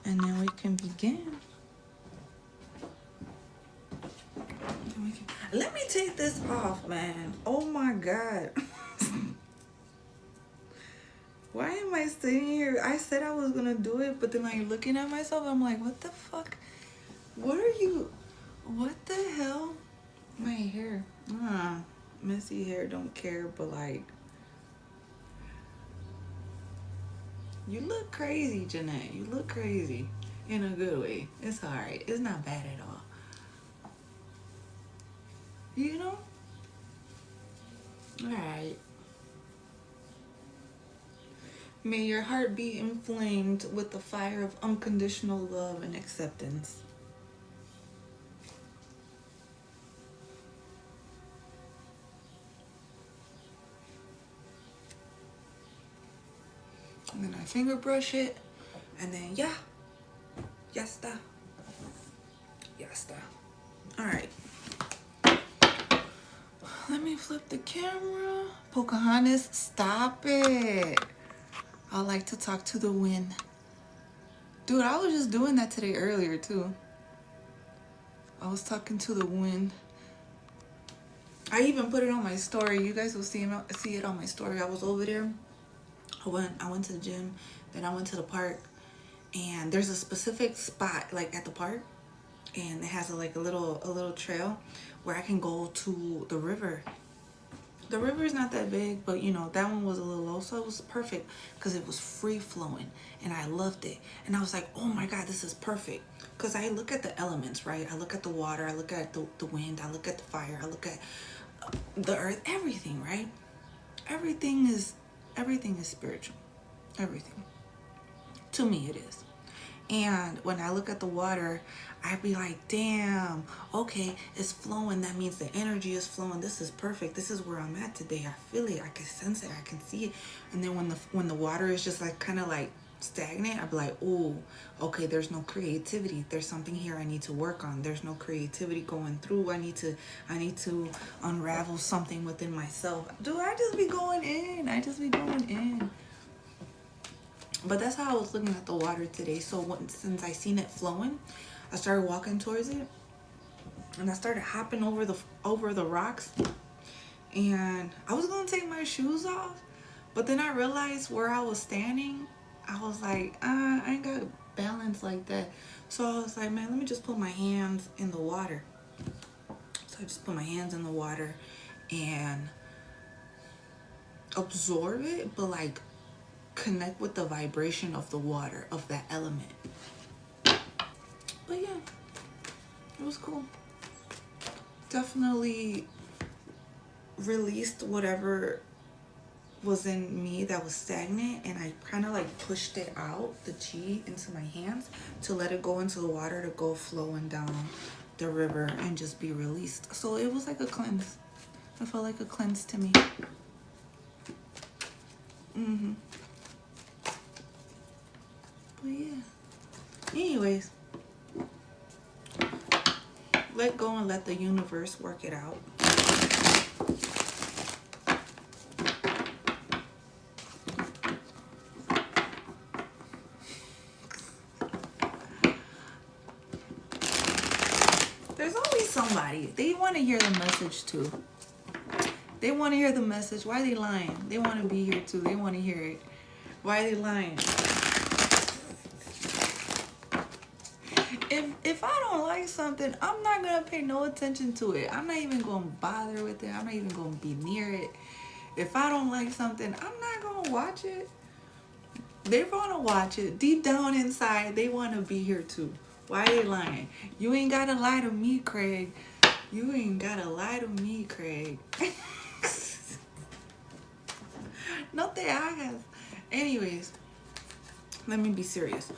and then we can begin. Let me take this off, man. Oh my God. Why am I sitting here? I said I was gonna do it, but then like looking at myself, I'm like, what the fuck? What are you? What the hell? My hair. Messy hair, don't care, but like, you look crazy, Jeanette. You look crazy in a good way. It's alright. It's not bad at all. You know? Alright. May your heart be inflamed with the fire of unconditional love and acceptance. And then I finger brush it, and then ya está. Alright. Let me flip the camera. Pocahontas, stop it. I like to talk to the wind. Dude, I was just doing that today earlier too. I was talking to the wind. I even put it on my story. You guys will see it on my story. I was over there. I went to the gym, then I went to the park, and there's a specific spot like at the park, and it has a little trail where I can go to the river. The river is not that big, but you know, that one was a little low, so it was perfect because it was free flowing and I loved it. And I was like, oh my God, this is perfect. Because I look at the elements, right? I look at the water, I look at the wind, I look at the fire, I look at the earth, everything, right? Everything is spiritual. Everything. To me it is. And when I look at the water, I'd be like, damn, okay, it's flowing. That means the energy is flowing. This is perfect. This is where I'm at today. I feel it. I can sense it. I can see it. And then when the water is just like kind of like stagnant, I'd be like, oh, okay, there's no creativity. There's something here I need to work on. There's no creativity going through. I need to unravel something within myself. Dude, I just be going in. But that's how I was looking at the water today. So since I seen it flowing, I started walking towards it, and I started hopping over the rocks. And I was gonna take my shoes off, but then I realized where I was standing. I was like, I ain't got balance like that. So I was like, man, let me just put my hands in the water. So I just put my hands in the water and absorb it, but like connect with the vibration of the water, of that element. But yeah, it was cool. Definitely released whatever was in me that was stagnant, and I kind of like pushed it out, the chi, into my hands to let it go into the water, to go flowing down the river and just be released. So it was like a cleanse. It felt like a cleanse to me. But yeah. Anyways, let go and let the universe work it out. There's always somebody. They want to hear the message too. They want to hear the message. Why are they lying? They want to be here too. They want to hear it. Why are they lying? If I don't like something, I'm not going to pay no attention to it. I'm not even going to bother with it. I'm not even going to be near it. If I don't like something, I'm not going to watch it. They want to watch it. Deep down inside, they want to be here too. Why are they lying? You ain't got to lie to me, Craig. You ain't got to lie to me, Craig. No te hagas. Anyways, let me be serious.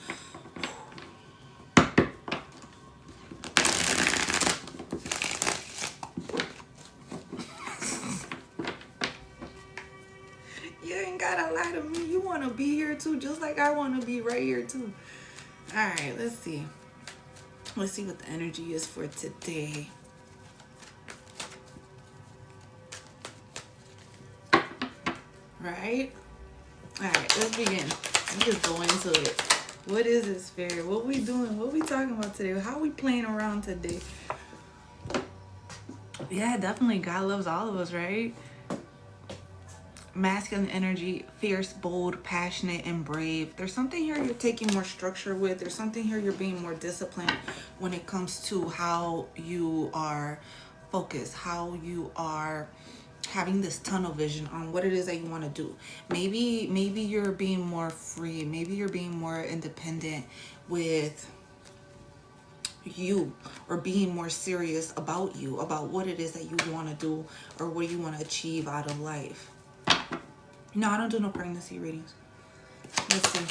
You ain't gotta lie to me. You want to be here too, just like I want to be right here too. All right, let's see. Let's see what the energy is for today. Right? All right, let's begin. I'm just going into it. What is it, Spirit? What we doing? What we talking about today? How we playing around today? Yeah, definitely. God loves all of us, right? Masculine energy, fierce, bold, passionate, and brave. There's something here you're taking more structure with. There's something here you're being more disciplined when it comes to how you are focused, how you are having this tunnel vision on what it is that you want to do. Maybe you're being more free. Maybe you're being more independent with you, or being more serious about you, about what it is that you want to do or what you want to achieve out of life. No, I don't do no pregnancy readings. Let's see.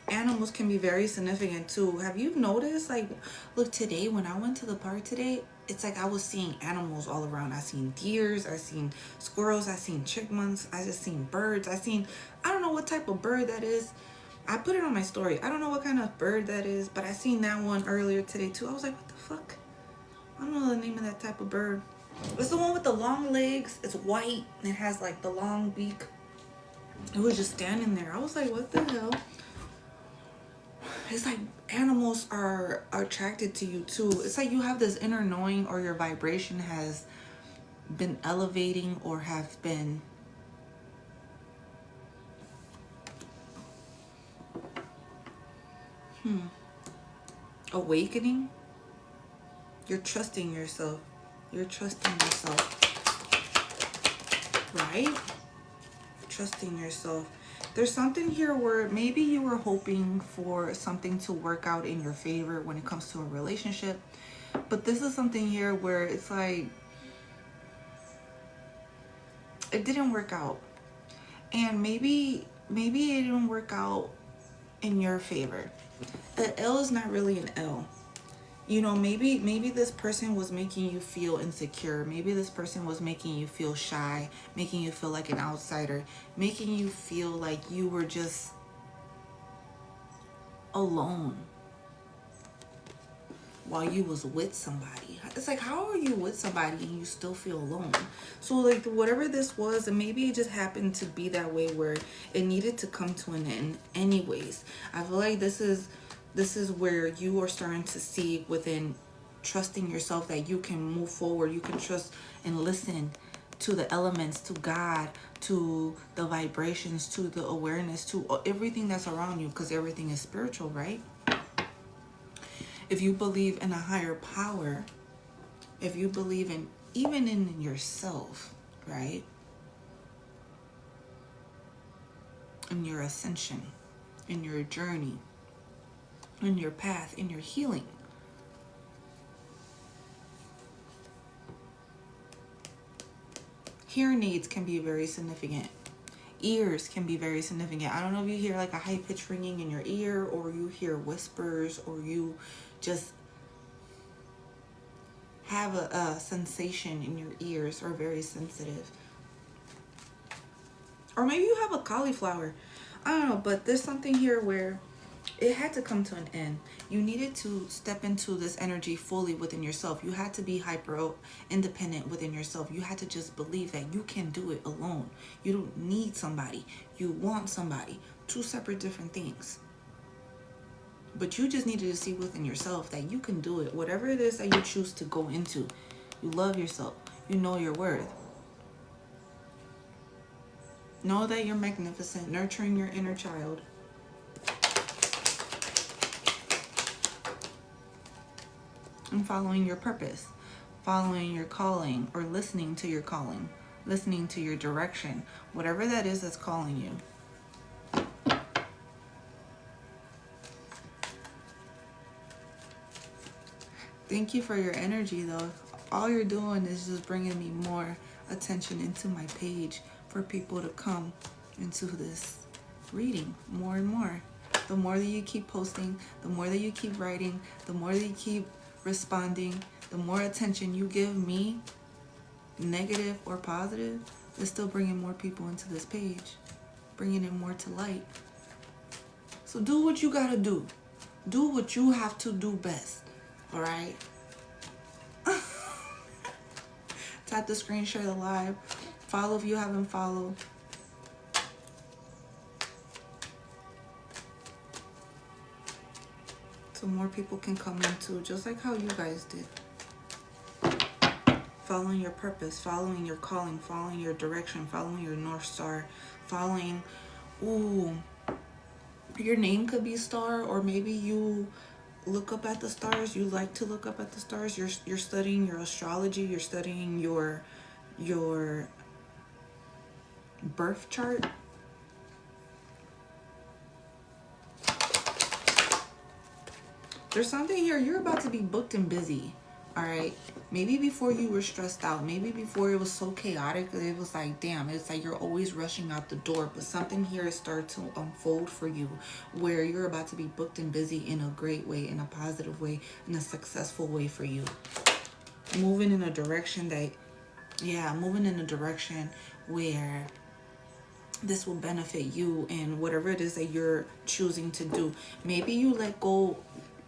Animals can be very significant too. Have you noticed, like, look, today when I went to the park today, it's like I was seeing animals all around. I seen deers, I seen squirrels, I seen chipmunks, I just seen birds. I don't know what type of bird that is. I put it on my story. I don't know what kind of bird that is, but I seen that one earlier today too. I was like, what the fuck? I don't know the name of that type of bird. It's the one with the long legs. It's white and it has like the long beak. It was just standing there. I was like, what the hell? It's like animals are attracted to you too. It's like you have this inner knowing, or your vibration has been elevating or have been awakening. You're trusting yourself. You're trusting yourself. Right? Trusting yourself. There's something here where maybe you were hoping for something to work out in your favor when it comes to a relationship. But this is something here where it's like it didn't work out. And maybe it didn't work out in your favor. An L is not really an L. You know, maybe this person was making you feel insecure. Maybe this person was making you feel shy, making you feel like an outsider, making you feel like you were just alone while you was with somebody. It's like, how are you with somebody and you still feel alone? So like whatever this was, and maybe it just happened to be that way where it needed to come to an end anyways. I feel like this is where you are starting to see within trusting yourself that you can move forward. You can trust and listen to the elements, to God, to the vibrations, to the awareness, to everything that's around you, because everything is spiritual, right? If you believe in a higher power, if you believe in even in yourself, right? In your ascension, in your journey, in your path, in your healing. Hearing aids can be very significant. Ears can be very significant. I don't know if you hear like a high-pitched ringing in your ear, or you hear whispers, or you just have a sensation in your ears, or very sensitive. Or maybe you have a cauliflower. I don't know, but there's something here where it had to come to an end. You needed to step into this energy fully within yourself. You had to be hyper independent within yourself. You had to just believe that you can do it alone. You don't need somebody. You want somebody. Two separate different things. But you just needed to see within yourself that you can do it. Whatever it is that you choose to go into. You love yourself. You know your worth. Know that you're magnificent. Nurturing your inner child. And following your purpose, following your calling, or listening to your calling, listening to your direction, whatever that is that's calling you. Thank you for your energy though. All you're doing is just bringing me more attention into my page for people to come into this reading more and more. The more that you keep posting, the more that you keep writing, the more that you keep responding, the more attention you give me, negative or positive, is still bringing more people into this page, bringing it more to light. So do what you gotta do. Do what you have to do best, all right? Tap the screen, share the live, follow if you haven't followed. So more people can come into, just like how you guys did. Following your purpose, following your calling, following your direction, following your North Star, following, ooh, your name could be Star, or maybe you look up at the stars. You like to look up at the stars. You're studying your astrology. You're studying your birth chart. There's something here. You're about to be booked and busy. All right. Maybe before you were stressed out. Maybe before it was so chaotic. It was like, damn, it's like you're always rushing out the door. But something here is starting to unfold for you where you're about to be booked and busy in a great way, in a positive way, in a successful way for you. Moving in a direction that, yeah, moving in a direction where this will benefit you and whatever it is that you're choosing to do. Maybe you let go,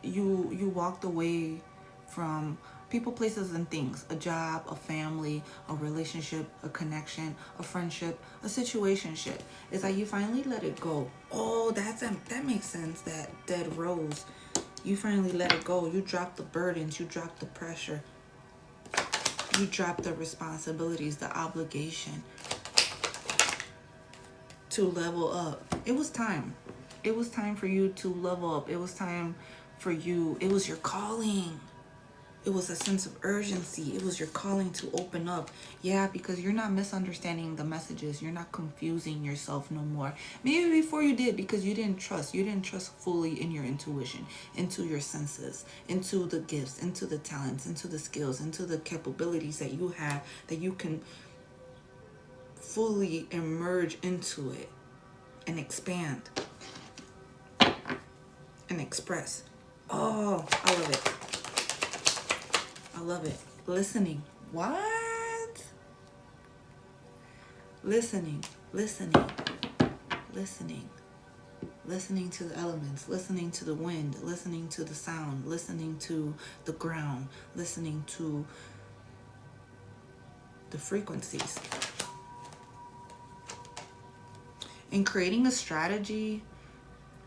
you walked away from people, places, and things. A job, a family, a relationship, a connection, a friendship, a situationship. It's like you finally let it go. Oh, that makes sense. That dead rose. You finally let it go. You drop the burdens. You drop the pressure. You drop the responsibilities, the obligation to level up. It was time. It was time for you to level up. It was time for you. It was your calling. It was a sense of urgency. It was your calling to open up. Yeah, because you're not misunderstanding the messages. You're not confusing yourself no more. Maybe before you did, because you didn't trust. You didn't trust fully in your intuition, into your senses, into the gifts, into the talents, into the skills, into the capabilities that you have, that you can fully emerge into it and expand and express. Oh, I love it. I love it. Listening. What? Listening. Listening. Listening. Listening to the elements. Listening to the wind. Listening to the sound. Listening to the ground. Listening to the frequencies. And creating a strategy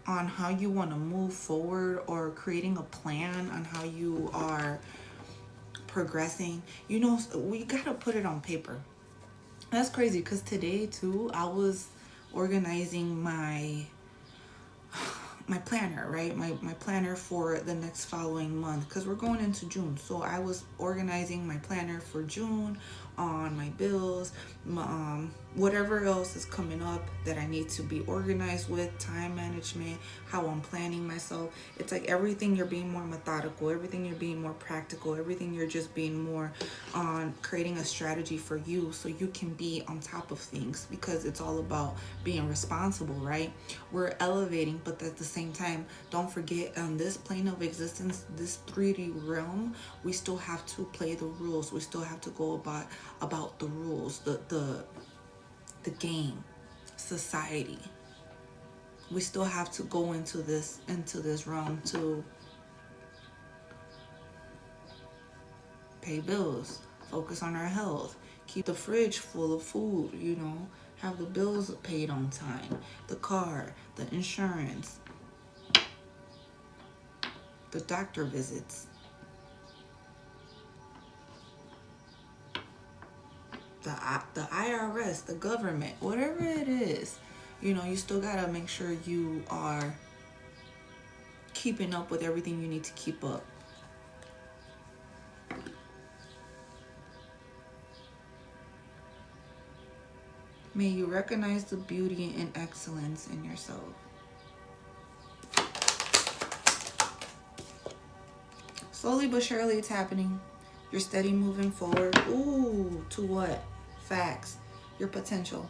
on how you want to move forward, or creating a plan on how you are progressing. You know, we gotta put it on paper. That's crazy, because today too I was organizing my planner, right? My planner for the next following month, because we're going into June. So I was organizing my planner for June on my bills, whatever else is coming up that I need to be organized with, time management, how I'm planning myself. It's like everything you're being more methodical, everything you're being more practical, everything you're just being more on creating a strategy for you so you can be on top of things, because it's all about being responsible, right? We're elevating, but at the same time, don't forget, on this plane of existence, this 3D realm, we still have to play the rules. We still have to go about the rules, the game, society. We still have to go into this realm to pay bills, focus on our health, keep the fridge full of food, you know, have the bills paid on time, the car, the insurance, the doctor visits, the IRS, the government, whatever it is, you know, you still gotta make sure you are keeping up with everything you need to keep up. May you recognize the beauty and excellence in yourself. Slowly but surely it's happening. You're steady moving forward. Ooh, to what? Facts. Your potential.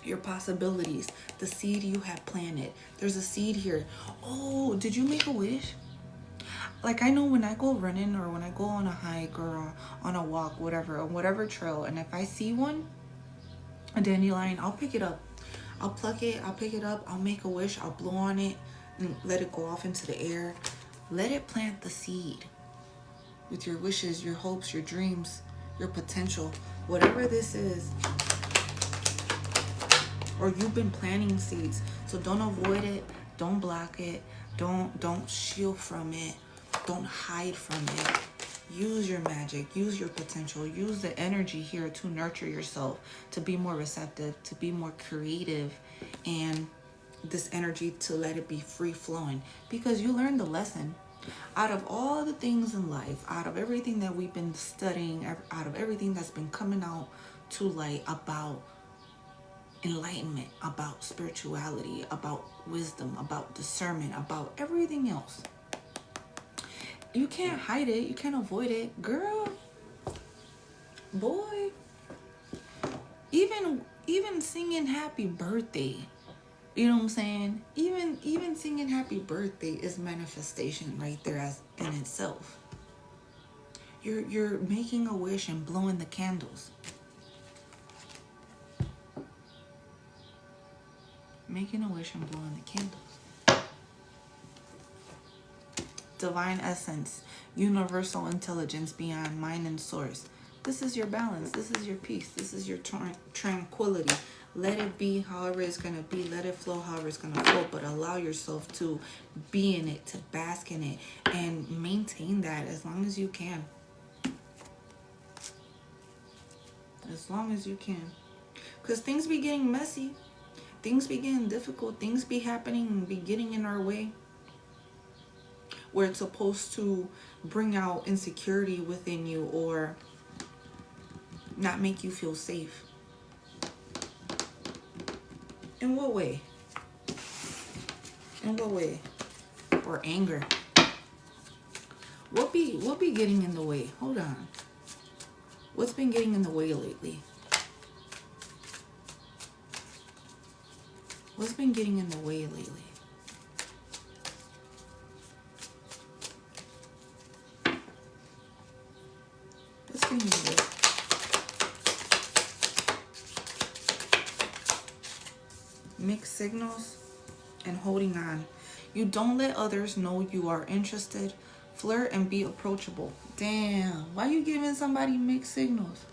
Your possibilities. The seed you have planted. There's a seed here. Oh, did you make a wish? Like, I know when I go running, or when I go on a hike, or on a walk, whatever, on whatever trail, and if I see one, a dandelion, I'll pick it up. I'll pluck it. I'll pick it up. I'll make a wish. I'll blow on it and let it go off into the air. Let it plant the seed with your wishes, your hopes, your dreams, your potential, whatever this is. Or you've been planting seeds, so don't avoid it. Don't block it. Don't shield from it. Don't hide from it. Use your magic. Use your potential. Use the energy here to nurture yourself, to be more receptive, to be more creative, and this energy to let it be free flowing, because you learned the lesson. Out of all the things in life, out of everything that we've been studying, out of everything that's been coming out to light about enlightenment, about spirituality, about wisdom, about discernment, about everything else, you can't hide it. You can't avoid it. Girl, boy, even singing happy birthday, you know what I'm saying? Even singing happy birthday is manifestation right there as in itself. You're making a wish and blowing the candles. Making a wish and blowing the candles. Divine essence, universal intelligence beyond mind and source. This is your balance. This is your peace. This is your tranquility. Let it be however it's going to be. Let it flow however it's going to flow. But allow yourself to be in it, to bask in it, and maintain that as long as you can. As long as you can. Because things be getting messy. Things be getting difficult. Things be happening and be getting in our way, where it's supposed to bring out insecurity within you or not make you feel safe. In what way? In what way? Or anger. What be getting in the way? Hold on. What's been getting in the way lately? What's been getting in the way lately? What's getting in the way? Mixed signals and holding on. You don't let others know you are interested. Flirt and be approachable. Damn, why you giving somebody mixed signals?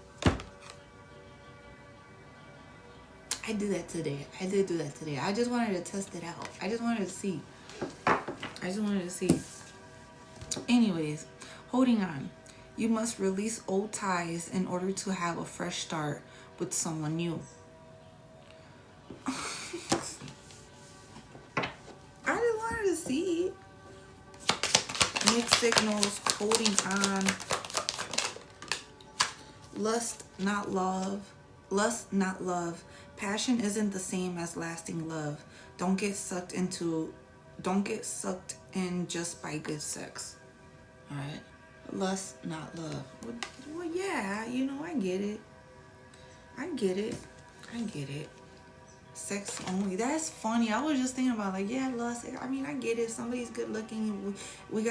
I did that today. I did do that today. I just wanted to test it out. I just wanted to see. Anyways, holding on. You must release old ties in order to have a fresh start with someone new. I just wanted to see. Mixed signals, holding on. Lust, not love. Lust, not love. Passion isn't the same as lasting love. Don't get sucked in just by good sex. All right. Lust, not love. Well, yeah, you know, I get it. Sex only. That's funny. I was just thinking about, like, yeah, lust. I mean, I get it. Somebody's good looking. We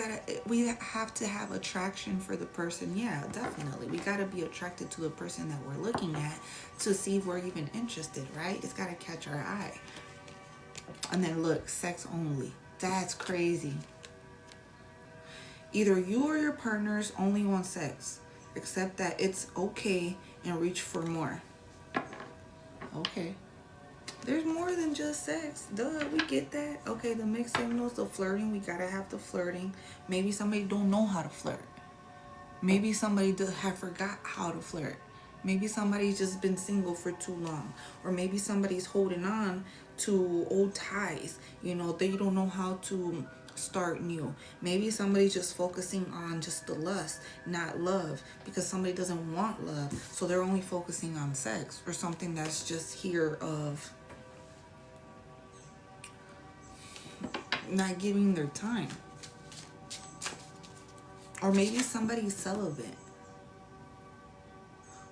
have to have attraction for the person. Yeah, definitely. We gotta be attracted to the person that we're looking at to see if we're even interested, right? It's gotta catch our eye. And then look, sex only. That's crazy. Either you or your partners only want sex. Accept that it's okay and reach for more. Okay. There's more than just sex. Duh, we get that. Okay, the mixed signals, the flirting, we gotta have the flirting. Maybe somebody don't know how to flirt. Maybe somebody have forgot how to flirt. Maybe somebody's just been single for too long. Or maybe somebody's holding on to old ties. You know, they don't know how to start new. Maybe somebody's just focusing on just the lust, not love, because somebody doesn't want love. So they're only focusing on sex or something that's just here of not giving their time. Or maybe somebody's celibate.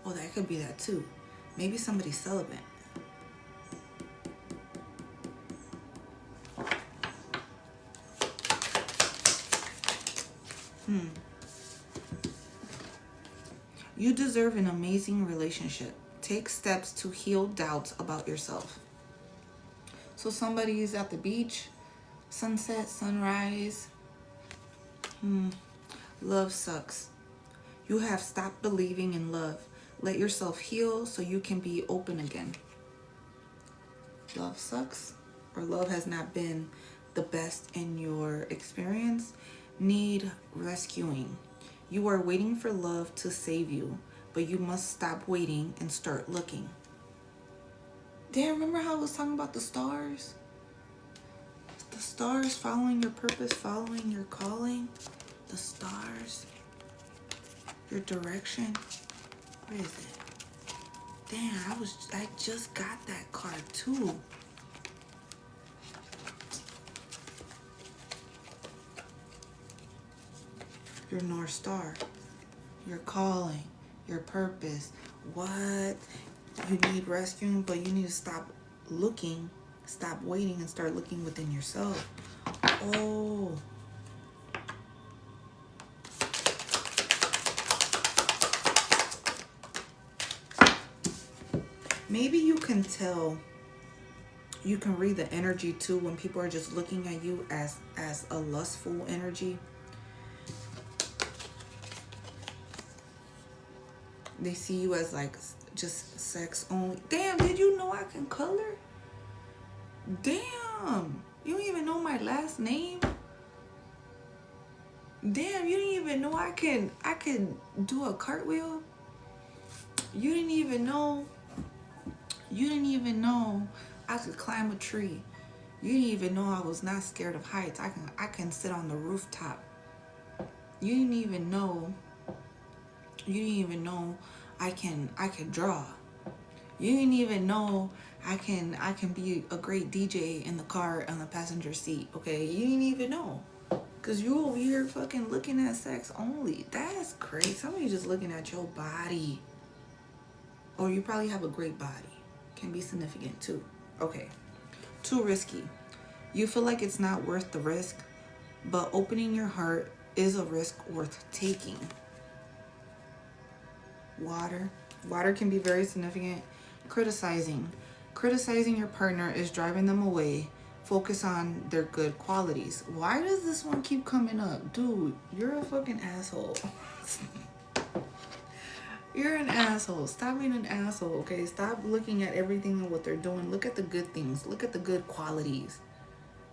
Well, that could be that too. Maybe somebody's celibate. You deserve an amazing relationship. Take steps to heal doubts about yourself. So somebody is at the beach, sunset, sunrise. Love sucks. You have stopped believing in love. Let yourself heal so you can be open again. Love sucks, or love has not been the best in your experience need rescuing. You are waiting for love to save you, but you must stop waiting and start looking. Damn, remember how I was talking about the stars? The stars following your purpose, following your calling. The stars. Your direction. Where is it? Damn, I just got that card too. Your North Star. Your calling. Your purpose. What? You need rescuing, but you need to stop looking, stop waiting, and start looking within yourself. Oh. Maybe you can tell, you can read the energy too when people are just looking at you as a lustful energy. They see you as like just sex only. Damn, did you know I can color? Damn, you don't even know my last name? Damn, you didn't even know I can do a cartwheel? You didn't even know I could climb a tree. You didn't even know I was not scared of heights. I can sit on the rooftop. You didn't even know I can draw. You didn't even know I can be a great DJ in the car on the passenger seat. Okay, you didn't even know, cause you over here fucking looking at sex only. That's crazy. Somebody just looking at your body. Or you probably have a great body. Can be significant too. Okay. Too risky. You feel like it's not worth the risk, but opening your heart is a risk worth taking. Water. Water can be very significant. Criticizing. Criticizing your partner is driving them away. Focus on their good qualities. Why does this one keep coming up? Dude, you're a fucking asshole. You're an asshole. Stop being an asshole, okay? Stop looking at everything and what they're doing. Look at the good things. Look at the good qualities.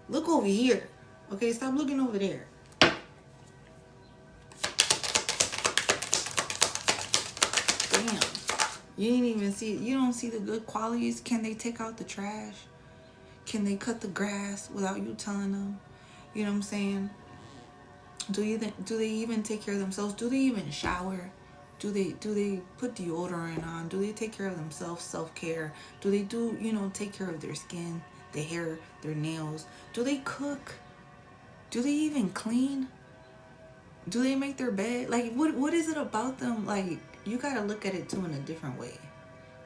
Look over here, okay? Stop looking over there. Damn. You didn't even see it. You don't see the good qualities. Can they take out the trash? Can they cut the grass without you telling them? You know what I'm saying? Do they even take care of themselves? Do they even shower? Do they put deodorant on? Do they take care of themselves, self-care? Do they take care of their skin, their hair, their nails? Do they cook? Do they even clean? Do they make their bed? Like, what is it about them? Like, you gotta look at it too in a different way.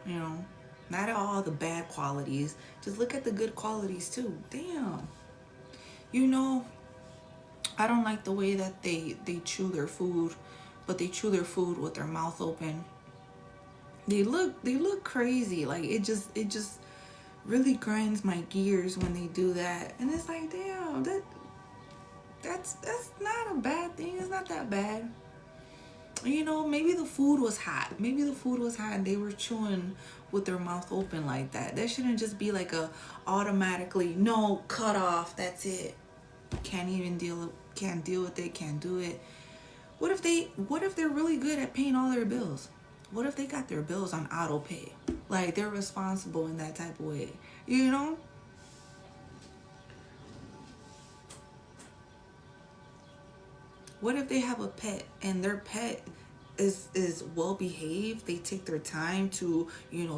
You know? Not all the bad qualities. Just look at the good qualities too. Damn. You know, I don't like the way that they chew their food, but they chew their food with their mouth open. They look crazy. Like, it just really grinds my gears when they do that. And it's like, damn, that's not a bad thing. It's not that bad. You know, maybe the food was hot. Maybe the food was hot and they were chewing with their mouth open like that. That shouldn't just be like a automatically, no, cut off, that's it. Can't deal with it, can't do it. What if they're really good at paying all their bills? What if they got their bills on auto pay? Like, they're responsible in that type of way, you know? What if they have a pet and their pet is well behaved? They take their time to,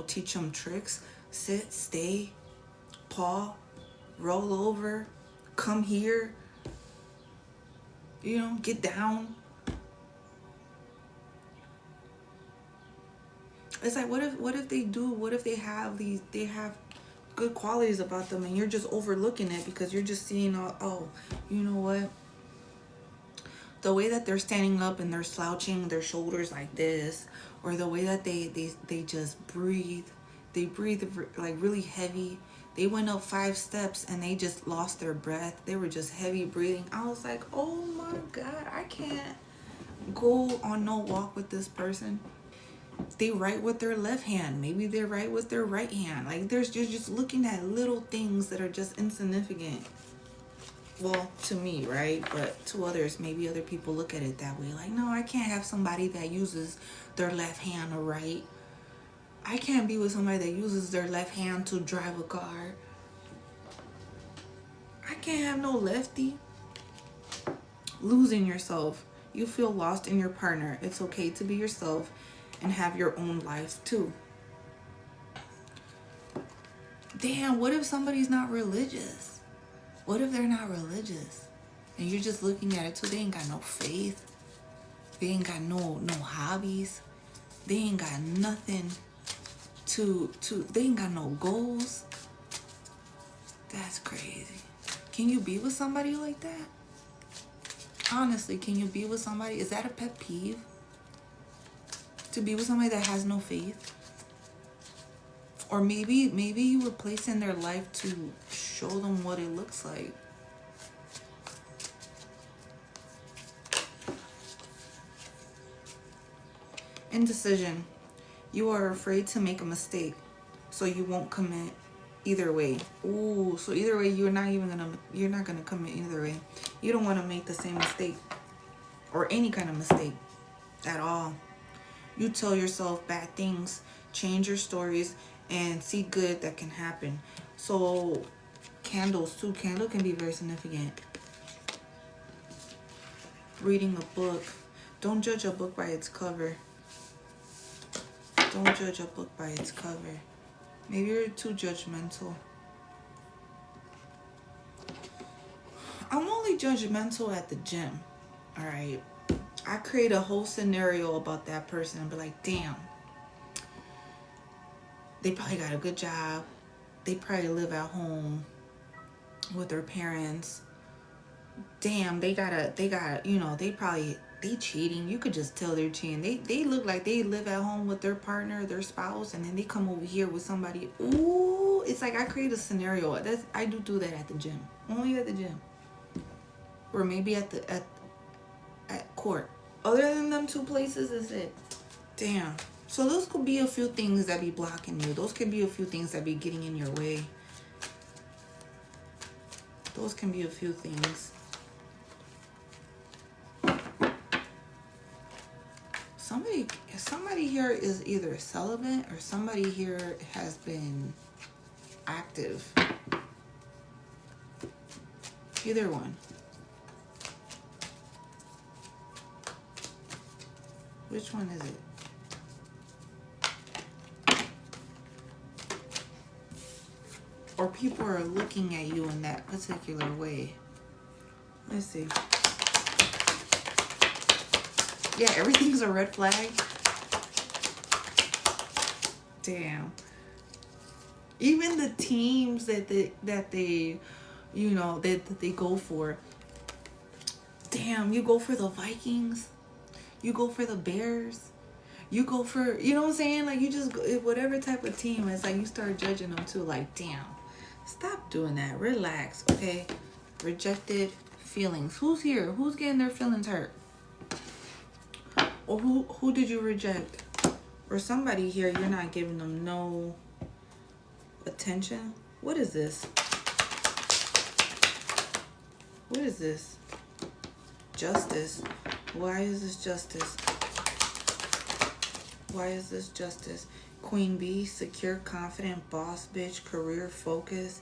teach them tricks. Sit, stay, paw, roll over, come here, get down. It's like, what if they have good qualities about them and you're just overlooking it because you're just seeing, oh, you know what? The way that they're standing up and they're slouching their shoulders like this, or the way that they just breathe. They breathe like really heavy. They went up 5 steps and they just lost their breath. They were just heavy breathing. I was like, oh my God, I can't go on no walk with this person. They write with their left hand. Maybe they write with their right hand. Like, you're just looking at little things that are just insignificant. Well, to me, right? But to others, maybe other people look at it that way. Like, no, I can't have somebody that uses their left hand or right. I can't be with somebody that uses their left hand to drive a car. I can't have no lefty. Losing yourself. You feel lost in your partner. It's okay to be yourself and have your own life too. Damn, what if somebody's not religious? What if they're not religious? And you're just looking at it too. They ain't got no faith. They ain't got no hobbies. They ain't got nothing they ain't got no goals. That's crazy. Can you be with somebody like that? Honestly, can you be with somebody? Is that a pet peeve? To be with somebody that has no faith? Or maybe you were placed in their life to show them what it looks like. Indecision. You are afraid to make a mistake, so you won't commit either way. Ooh, so either way, you're not gonna commit either way. You don't want to make the same mistake or any kind of mistake at all. You tell yourself bad things, change your stories, and see good that can happen. So candles too. Candle can be very significant. Reading a book. Don't judge a book by its cover. Don't judge a book by its cover. Maybe you're too judgmental. I'm only judgmental at the gym. All right. I create a whole scenario about that person and be like, damn. They probably got a good job. They probably live at home with their parents. Damn, they cheating. You could just tell they're cheating. They look like they live at home with their partner, their spouse, and then they come over here with somebody. Ooh, it's like I create a scenario. I do that at the gym. Only at the gym. Or maybe at court. Other than them two places, is it. Damn. So those could be a few things that be blocking you. Those could be a few things that be getting in your way. Those can be a few things. Somebody here is either celibate or somebody here has been active. Either one. Which one is it? Or people are looking at you in that particular way. Let's see. Yeah, everything's a red flag. Damn. Even the teams that they go for. Damn, you go for the Vikings. You go for the Bears. You go for, you know what I'm saying? Like, you just go, whatever type of team, it's like you start judging them too. Like, damn, stop doing that. Relax, okay? Rejected feelings. Who's here? Who's getting their feelings hurt? Or who did you reject? Or somebody here, you're not giving them no attention. What is this? What is this? Justice. Why is this justice? Why is this justice? Queen bee, secure, confident, boss bitch, career focus.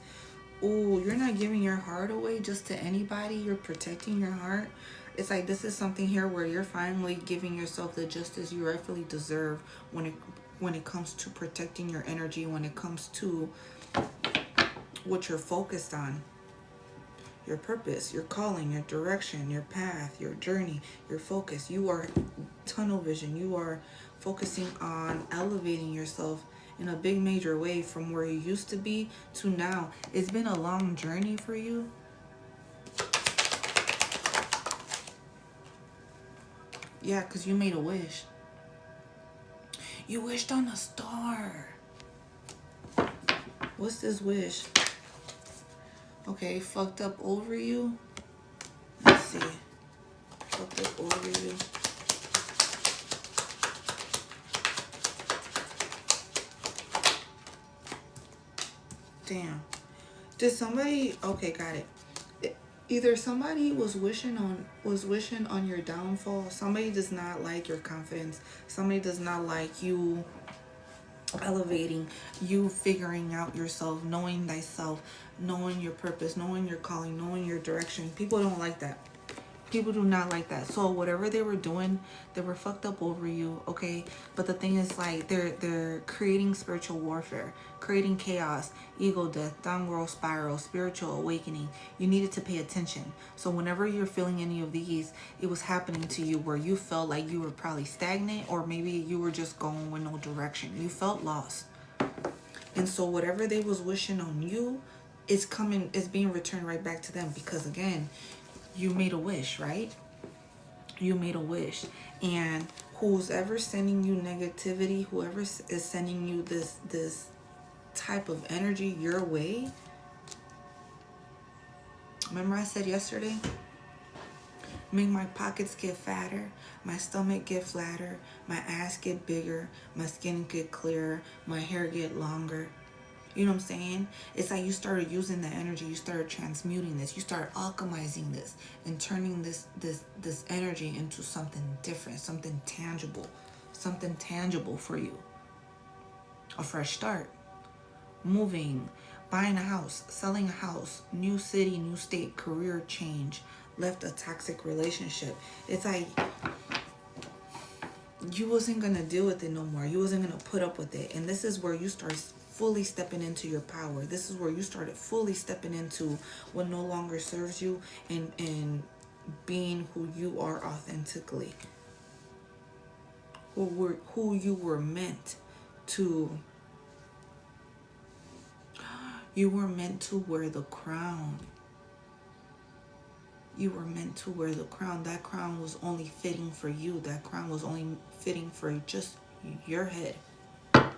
Ooh, you're not giving your heart away just to anybody. You're protecting your heart. It's like this is something here where you're finally giving yourself the justice you rightfully deserve when it comes to protecting your energy, when it comes to what you're focused on. Your purpose, your calling, your direction, your path, your journey, your focus. You are tunnel vision. You are focusing on elevating yourself in a big major way from where you used to be to now. It's been a long journey for you. Yeah, because you made a wish. You wished on a star. What's this wish? Okay, fucked up over you. Let's see. Fucked up over you. Damn. Did somebody... Okay, got it. Either somebody was wishing on your downfall. Somebody does not like your confidence. Somebody does not like you elevating, you figuring out yourself, knowing thyself, knowing your purpose, knowing your calling, knowing your direction. People don't like that. People do not like that. So whatever they were doing, they were fucked up over you, okay? But the thing is, like, they're creating spiritual warfare, creating chaos, ego death, downward spiral, spiritual awakening. You needed to pay attention. So whenever you're feeling any of these, it was happening to you where you felt like you were probably stagnant, or maybe you were just going with no direction. You felt lost. And so whatever they was wishing on you is being returned right back to them, because again, you made a wish, right? You made a wish. And who's ever sending you negativity, whoever is sending you this type of energy your way, remember I said yesterday, make my pockets get fatter, my stomach get flatter, my ass get bigger, my skin get clearer, my hair get longer. You know what I'm saying? It's like you started using the energy, you started transmuting this, you started alchemizing this and turning this energy into something different, something tangible for you. A fresh start, moving, buying a house, selling a house, new city, new state, career change, left a toxic relationship. It's like you wasn't gonna deal with it no more. You wasn't gonna put up with it. And this is where you start fully stepping into your power. This is where you started fully stepping into what no longer serves you, and being who you are authentically. Who you were meant to. You were meant to wear the crown. You were meant to wear the crown. That crown was only fitting for you. That crown was only fitting for just your head.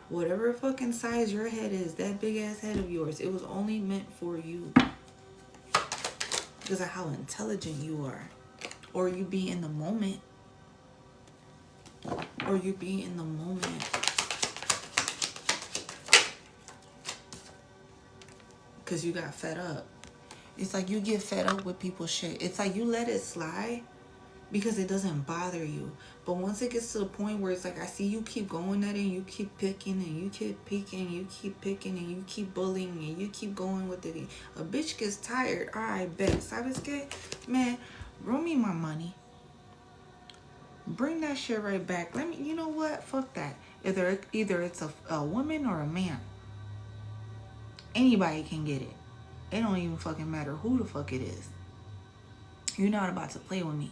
Whatever fucking size your head is, that big ass head of yours, it was only meant for you. Because of how intelligent you are. Or you be in the moment. Or you be in the moment. Because you got fed up. It's like you get fed up with people's shit. It's like you let it slide because it doesn't bother you. But once it gets to the point where it's like, I see you keep going at it, and you keep picking, and you keep picking, and you keep picking, and you keep bullying, and you keep going with it. A bitch gets tired. Alright, bet. ¿Sabes qué? Man, roll me my money. Bring that shit right back. Let me, you know what? Fuck that. Either it's a woman or a man. Anybody can get it. It don't even fucking matter who the fuck it is. You're not about to play with me.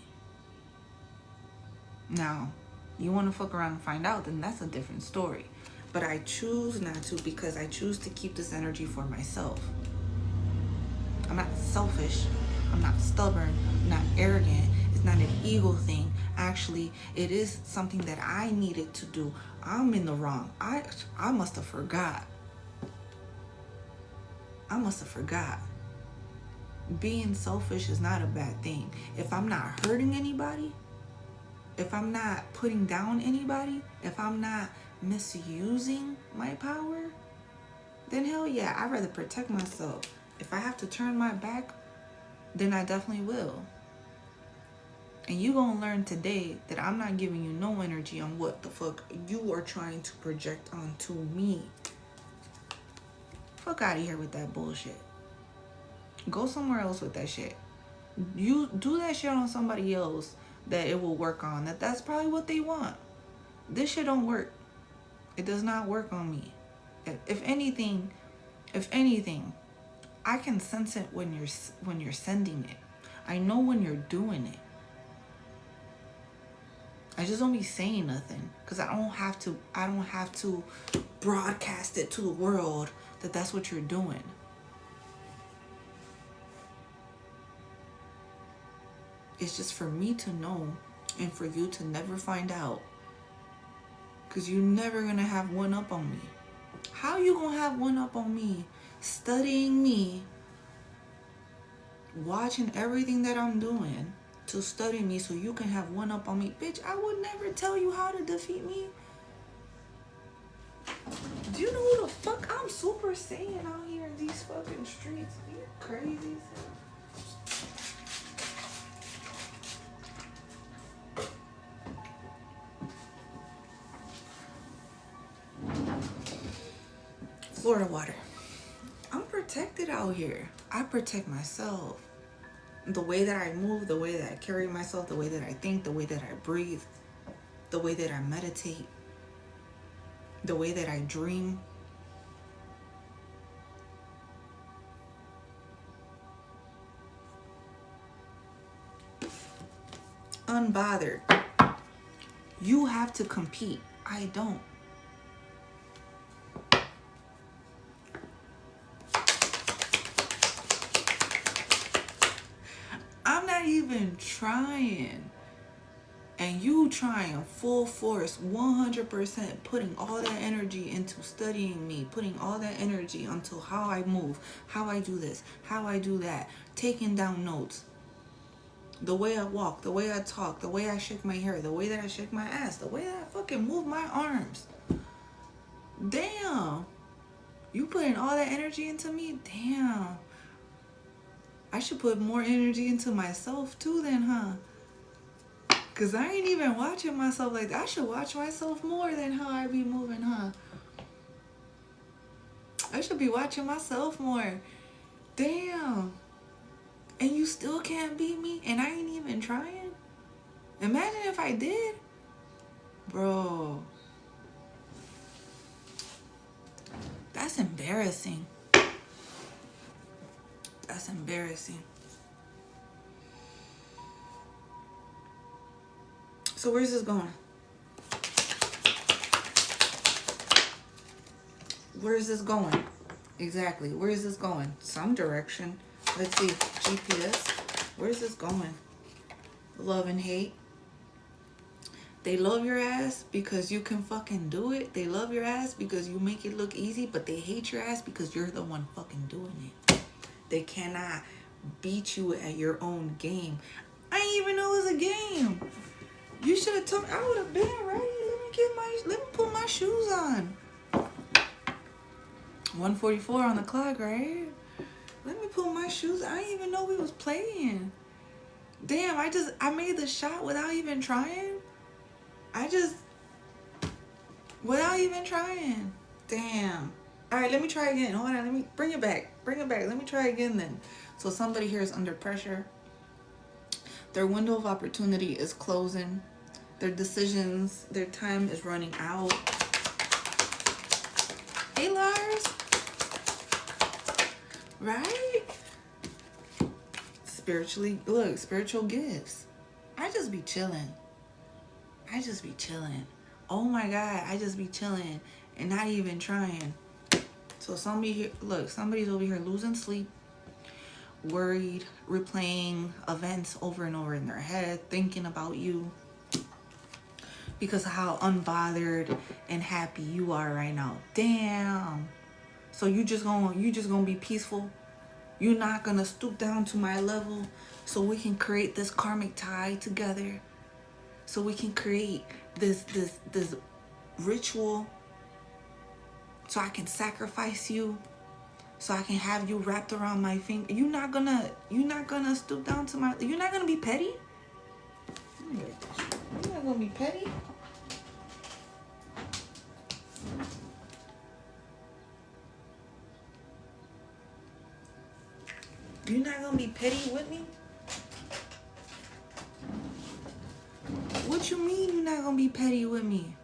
Now, you want to fuck around and find out, then that's a different story. But I choose not to, because I choose to keep this energy for myself. I'm not selfish. I'm not stubborn. I'm not arrogant. It's not an ego thing. Actually, it is something that I needed to do. I'm in the wrong. I must have forgot. I must have forgot. Being selfish is not a bad thing. If I'm not hurting anybody, if I'm not putting down anybody, if I'm not misusing my power, then hell yeah, I'd rather protect myself. If I have to turn my back, then I definitely will. And you gonna learn today that I'm not giving you no energy on what the fuck you are trying to project onto me. Fuck out of here with that bullshit. Go somewhere else with that shit. You do that shit on somebody else that it will work on. That's probably what they want. This shit don't work. It does not work on me. If anything, I can sense it when you're sending it. I know when you're doing it. I just don't be saying nothing, because I don't have to broadcast it to the world that that's what you're doing. It's just for me to know, and for you to never find out, because you're never gonna have one up on me. How you gonna have one up on me? Studying me, watching everything that I'm doing to study me so you can have one up on me. Bitch, I would never tell you how to defeat me. Do you know who the fuck I'm Super Saiyan out here in these fucking streets? Are you crazy? Florida water. I'm protected out here. I protect myself. The way that I move, the way that I carry myself, the way that I think, the way that I breathe, the way that I meditate, the way that I dream. Unbothered. You have to compete. I don't. I'm not even trying. And you trying full force, 100%, putting all that energy into studying me, putting all that energy into how I move, how I do this, how I do that, taking down notes, the way I walk, the way I talk, the way I shake my hair, the way that I shake my ass, the way that I fucking move my arms. Damn. You putting all that energy into me? Damn. I should put more energy into myself too then, huh? Because I ain't even watching myself like that. I should watch myself more than how I be moving, huh? I should be watching myself more. Damn. And you still can't beat me? And I ain't even trying? Imagine if I did. Bro. That's embarrassing. That's embarrassing. So where's this going? Where's this going? Exactly. Where's this going? Some direction. Let's see. GPS. Where's this going? Love and hate. They love your ass because you can fucking do it. They love your ass because you make it look easy, but they hate your ass because you're the one fucking doing it. They cannot beat you at your own game. I didn't even know it was a game. You should have told me. I would have been ready. Let me put my shoes on. 1:44 on the clock, right? Let me put my shoes. I didn't even know we was playing. Damn, I made the shot without even trying. Without even trying. Damn. All right, let me try again. Hold on, let me bring it back. Let me try again then. So somebody here is under pressure. Their window of opportunity is closing. Their decisions, their time is running out. Hey, Lars. Right? Spiritual gifts. I just be chilling. Oh my God, I just be chilling and not even trying. So somebody's over here losing sleep, worried, replaying events over and over in their head, thinking about you because of how unbothered and happy you are right now. Damn. So you just gonna be peaceful. You're not gonna stoop down to my level so we can create this karmic tie together. So we can create this ritual. So I can sacrifice you. So I can have you wrapped around my finger. You're not gonna stoop down to my. You're not gonna be petty. You're not gonna be petty. You're not gonna be petty with me? What you mean you're not gonna be petty with me?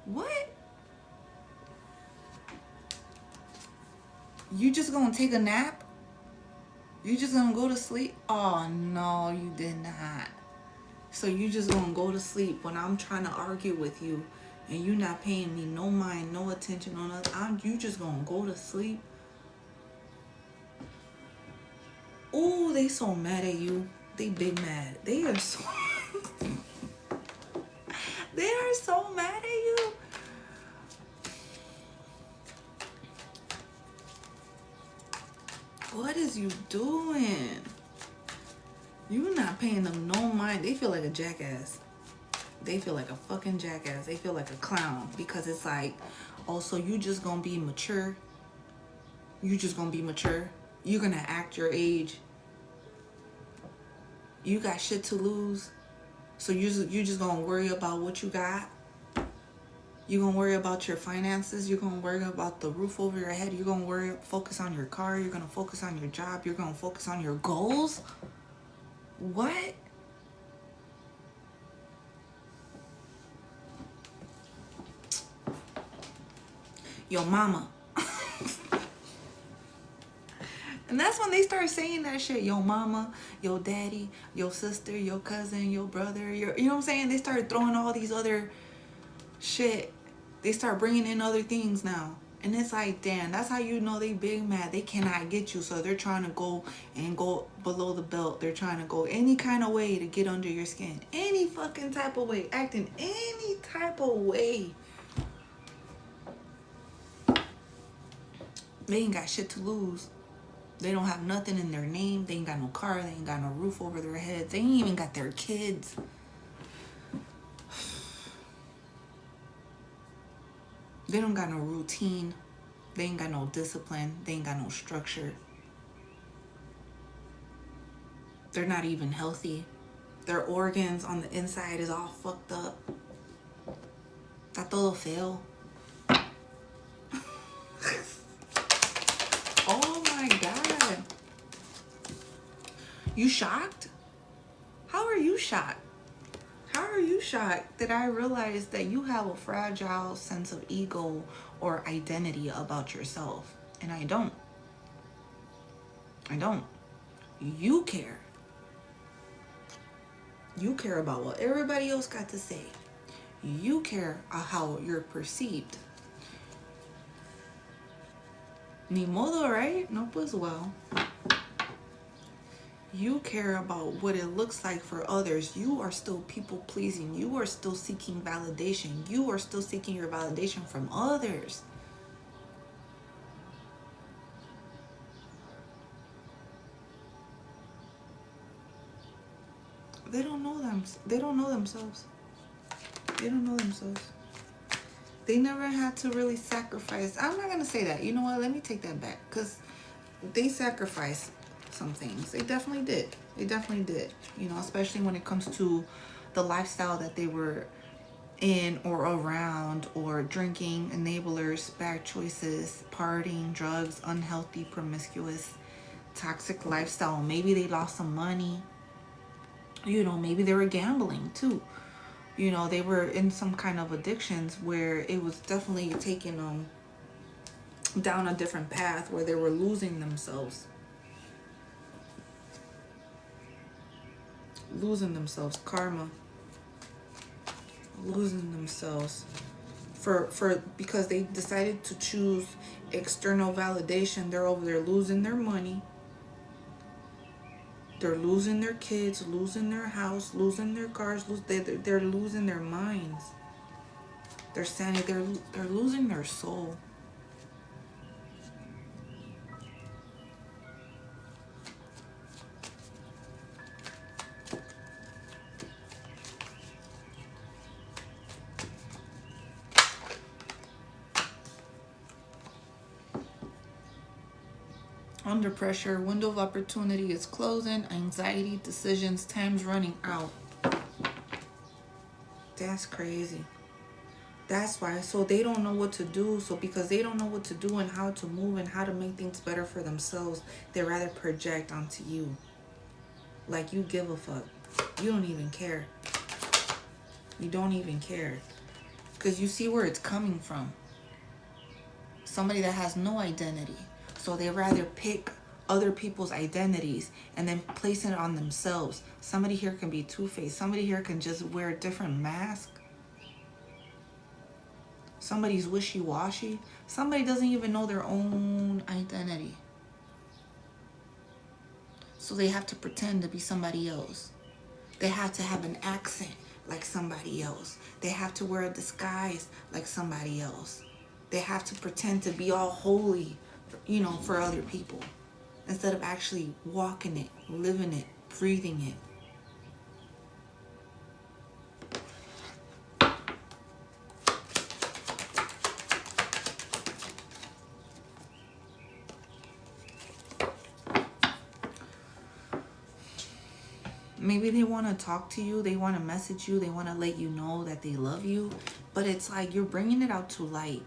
What? You just gonna take a nap? You just gonna go to sleep? Oh no, you did not. So you just gonna go to sleep when I'm trying to argue with you and you not paying me no mind, no attention on us. You just gonna go to sleep? Oh, they so mad at you. They big mad. They are so they are so mad at you. What is you doing? You not paying them no mind. They feel like a jackass. They feel like a fucking jackass. They feel like a clown because it's like, oh, so you just gonna be mature? You just gonna be mature? You're gonna act your age? You got shit to lose? So you just gonna worry about what you got? You're going to worry about your finances. You're going to worry about the roof over your head. You're going to focus on your car. You're going to focus on your job. You're going to focus on your goals. What? Yo mama. And that's when they start saying that shit. Yo mama, yo daddy, yo sister, yo cousin, yo brother, you know what I'm saying? They start throwing all these other shit. They start bringing in other things now. And it's like, damn, that's how you know they big mad. They cannot get you. So they're trying to go below the belt. They're trying to go any kind of way to get under your skin. Any fucking type of way. Acting any type of way. They ain't got shit to lose. They don't have nothing in their name. They ain't got no car. They ain't got no roof over their heads. They ain't even got their kids. They don't got no routine. They ain't got no discipline. They ain't got no structure. They're not even healthy. Their organs on the inside is all fucked up. Está todo feo. Oh my God. You shocked? How are you shocked? How are you shocked that I realized that you have a fragile sense of ego or identity about yourself? And I don't. I don't. You care. You care about what everybody else got to say. You care how you're perceived. Ni modo, right? No, pues well. You care about what it looks like for others. You are still people pleasing. You are still seeking validation. You are still seeking your validation from others. They don't know them. They don't know themselves. They don't know themselves. They never had to really sacrifice. I'm not going to say that. You know what? Let me take that back. Because they sacrificed some things. They definitely did. They definitely did. You know, especially when it comes to the lifestyle that they were in or around, or drinking, enablers, bad choices, partying, drugs, unhealthy, promiscuous, toxic lifestyle. Maybe they lost some money. You know, maybe they were gambling too. You know, they were in some kind of addictions where it was definitely taking them down a different path where they were losing themselves. Losing themselves. Karma. Losing themselves. Because they decided to choose external validation. They're over there losing their money. They're losing their kids, losing their house, losing their cars. They're losing their minds. They're sanity. They're losing their soul. Under pressure, window of opportunity is closing, anxiety, decisions, time's running out. That's crazy. That's why. So they don't know what to do. So because they don't know what to do and how to move and how to make things better for themselves, they rather project onto you. Like you give a fuck. You don't even care. You don't even care. Because you see where it's coming from. Somebody that has no identity. So they rather pick other people's identities and then place it on themselves. Somebody here can be two-faced. Somebody here can just wear a different mask. Somebody's wishy-washy. Somebody doesn't even know their own identity. So they have to pretend to be somebody else. They have to have an accent like somebody else. They have to wear a disguise like somebody else. They have to pretend to be all holy, you know, for other people, instead of actually walking it, living it, breathing it. Maybe they want to talk to you, they want to message you, they want to let you know that they love you. But it's like you're bringing it out to light.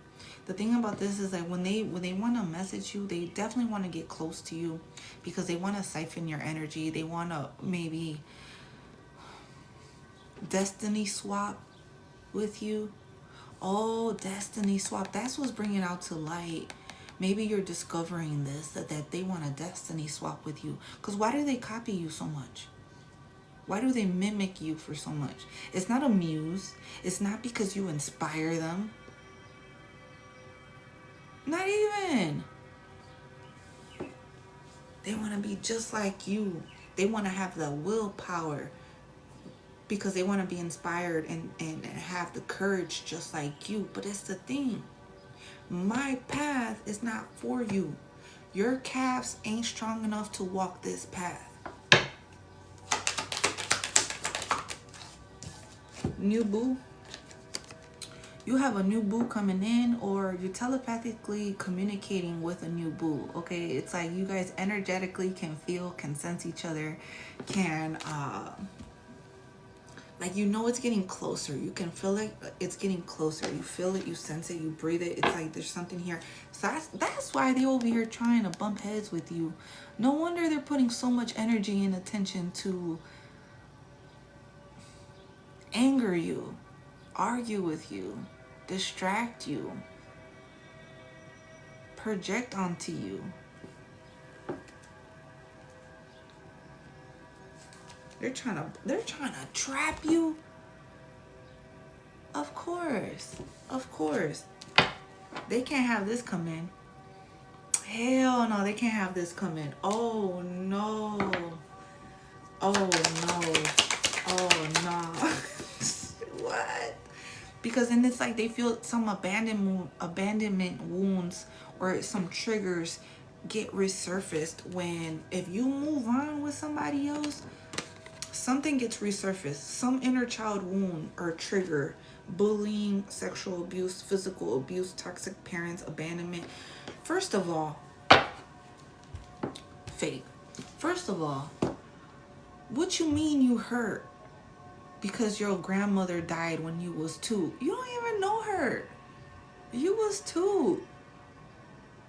The thing about this is that when they want to message you, they definitely want to get close to you because they want to siphon your energy. They want to maybe destiny swap with you. Oh, destiny swap. That's what's bringing out to light. Maybe you're discovering this, that they want a destiny swap with you. Because why do they copy you so much? Why do they mimic you for so much? It's not a muse. It's not because you inspire them. Not even. They want to be just like you. They want to have the willpower because they want to be inspired and have the courage just like you. But it's the thing. My path is not for you. Your calves ain't strong enough to walk this path. New boo. You have a new boo coming in, or you're telepathically communicating with a new boo. Okay, it's like you guys energetically can feel, can sense each other, can like, you know, it's getting closer. You can feel it. It's getting closer. You feel it. You sense it. You breathe it. It's like there's something here. So that's why they over here trying to bump heads with you. No wonder they're putting so much energy and attention to anger you, argue with you, distract you, project onto you. They're trying to trap you. Of course. They can't have this come in. Hell no, they can't have this come in. Oh no. What? Because then it's like they feel some abandonment wounds or some triggers get resurfaced when, if you move on with somebody else, something gets resurfaced. Some inner child wound or trigger, bullying, sexual abuse, physical abuse, toxic parents, abandonment. First of all, fake. First of all, what you mean you hurt because your grandmother died when you was 2? You don't even know her. You was 2.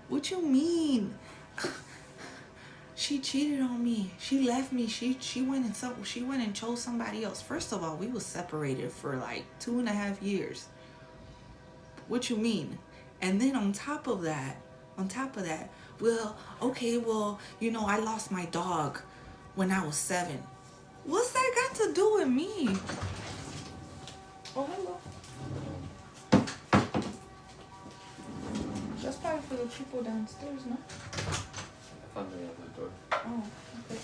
What you mean? She cheated on me. She left me. She went and chose somebody else. First of all, we was separated for like 2.5 years. What you mean? And then on top of that, well, okay, well, you know, I lost my dog when I was 7. What's that got to do with me? Oh, hello. That's probably for the people downstairs, no? I found it on the door. Oh, okay.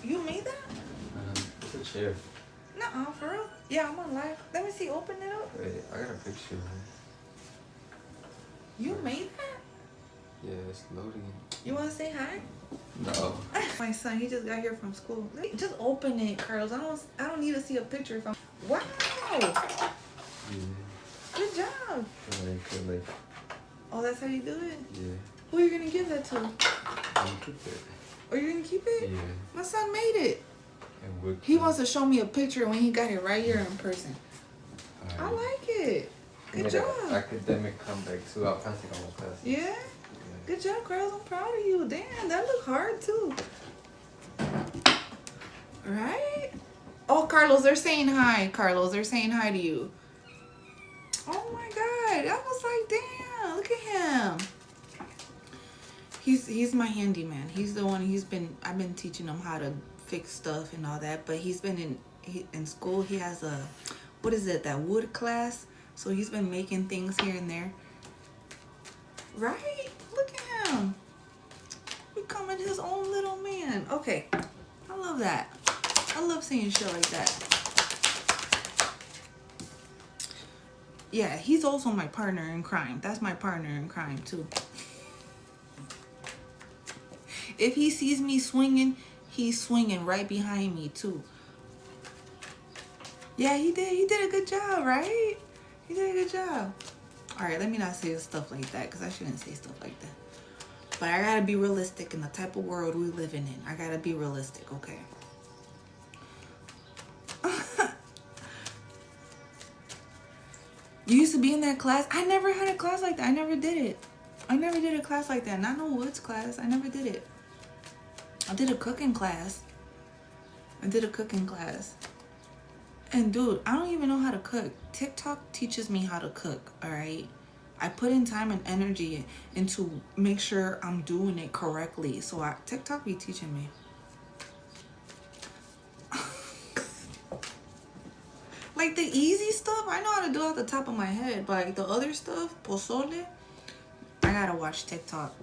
You made that? It's a chair. Nuh-uh, for real? Yeah, I'm on live. Let me see, open it up. Wait, I got a picture. You made that? Yeah, it's loading. You want to say hi? No. My son, he just got here from school. Just open it, Carlos. I don't need to see a picture from. Wow. Yeah. Good job. Like, Oh, that's how you do it? yeah. Who are you going to give that to? I'm gonna keep it. Are you going to keep it? Yeah. My son made it. And He wants to show me a picture when he got it right here in person. Right. I like it. Good made job. an academic comeback too. I'll pass it on my class. Yeah? Good job, Carlos. I'm proud of you. Damn, that looked hard too. Right? Oh, Carlos, they're saying hi. Carlos, they're saying hi to you. Oh my God. I was like, damn, look at him. He's my handyman. He's the one. I've been teaching him how to fix stuff and all that. But he's been in school. He has a, what is it? That wood class. So he's been making things here and there. Right? Look at him. Becoming his own little man. Okay. I love that. I love seeing shit like that. Yeah, he's also my partner in crime. That's my partner in crime too. If he sees me swinging, he's swinging right behind me too. Yeah, he did. He did a good job, right? He did a good job. All right, let me not say stuff like that because I shouldn't say stuff like that. But I gotta be realistic in the type of world we living in. I gotta be realistic, okay? You used to be in that class? I never had a class like that. I never did it. I never did a class like that. Not no woods class. I never did it. I did a cooking class. And dude, I don't even know how to cook. TikTok teaches me how to cook, all right? I put in time and energy into make sure I'm doing it correctly. So TikTok be teaching me. Like the easy stuff, I know how to do off the top of my head. But like the other stuff, pozole, I gotta watch TikTok.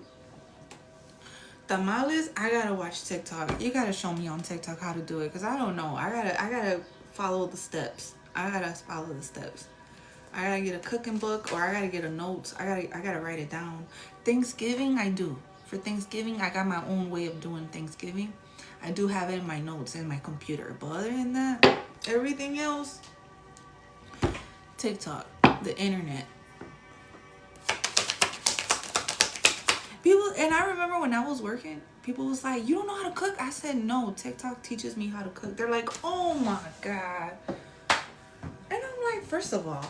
Tamales, I gotta watch TikTok. You gotta show me on TikTok how to do it, because I don't know. I gotta follow the steps. I gotta get a cooking book, or I gotta get a notes. I gotta write it down. Thanksgiving, I do. For Thanksgiving, I got my own way of doing Thanksgiving. I do have it in my notes in my computer. But other than that, everything else, TikTok, the internet. People, and I remember when I was working, people was like, you don't know how to cook? I said, no, TikTok teaches me how to cook. They're like, oh my God. And I'm like, first of all,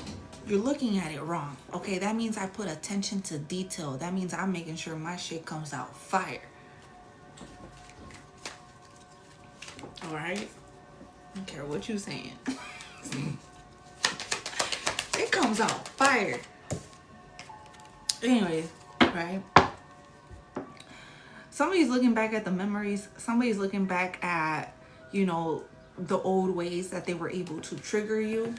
you're looking at it wrong. Okay, that means I put attention to detail. That means I'm making sure my shit comes out fire. All right? I don't care what you're saying. It comes out fire. Anyway, right? Somebody's looking back at the memories. Somebody's looking back at, you know, the old ways that they were able to trigger you.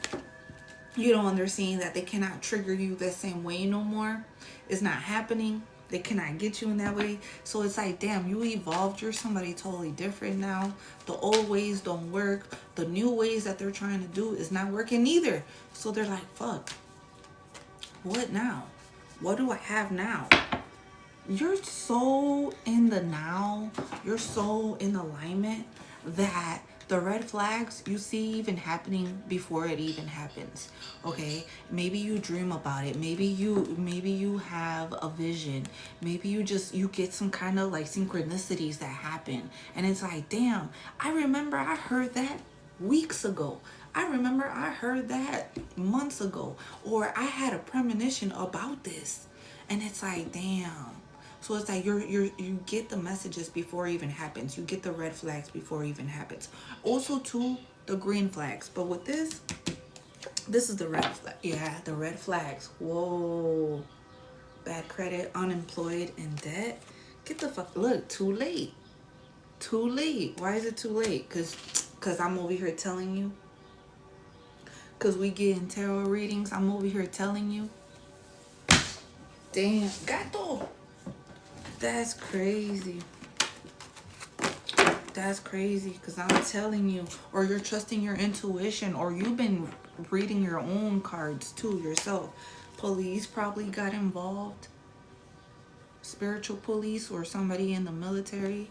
You don't understand that they cannot trigger you the same way no more. It's not happening. They cannot get you in that way. So it's like, damn, you evolved. You're somebody totally different now. The old ways don't work. The new ways that they're trying to do is not working either. So they're like, fuck. What now? What do I have now? You're so in the now. You're so in alignment that the red flags you see even happening before it even happens. Okay, maybe you dream about it. Maybe you have a vision. Maybe you get some kind of like synchronicities that happen, and it's like, damn, I remember I heard that weeks ago. I remember I heard that months ago, or I had a premonition about this, and it's like, damn. So it's like you get the messages before it even happens. You get the red flags before it even happens. Also too, the green flags. But with this is the red flag. Yeah, the red flags. Whoa. Bad credit, unemployed, and debt. Get the fuck, look, too late. Too late. Why is it too late? Cause I'm over here telling you. Cause we getting tarot readings. I'm over here telling you. Damn, gato. That's crazy. That's crazy, because I'm telling you, or you're trusting your intuition, or you've been reading your own cards too yourself. Police probably got involved. Spiritual police or somebody in the military.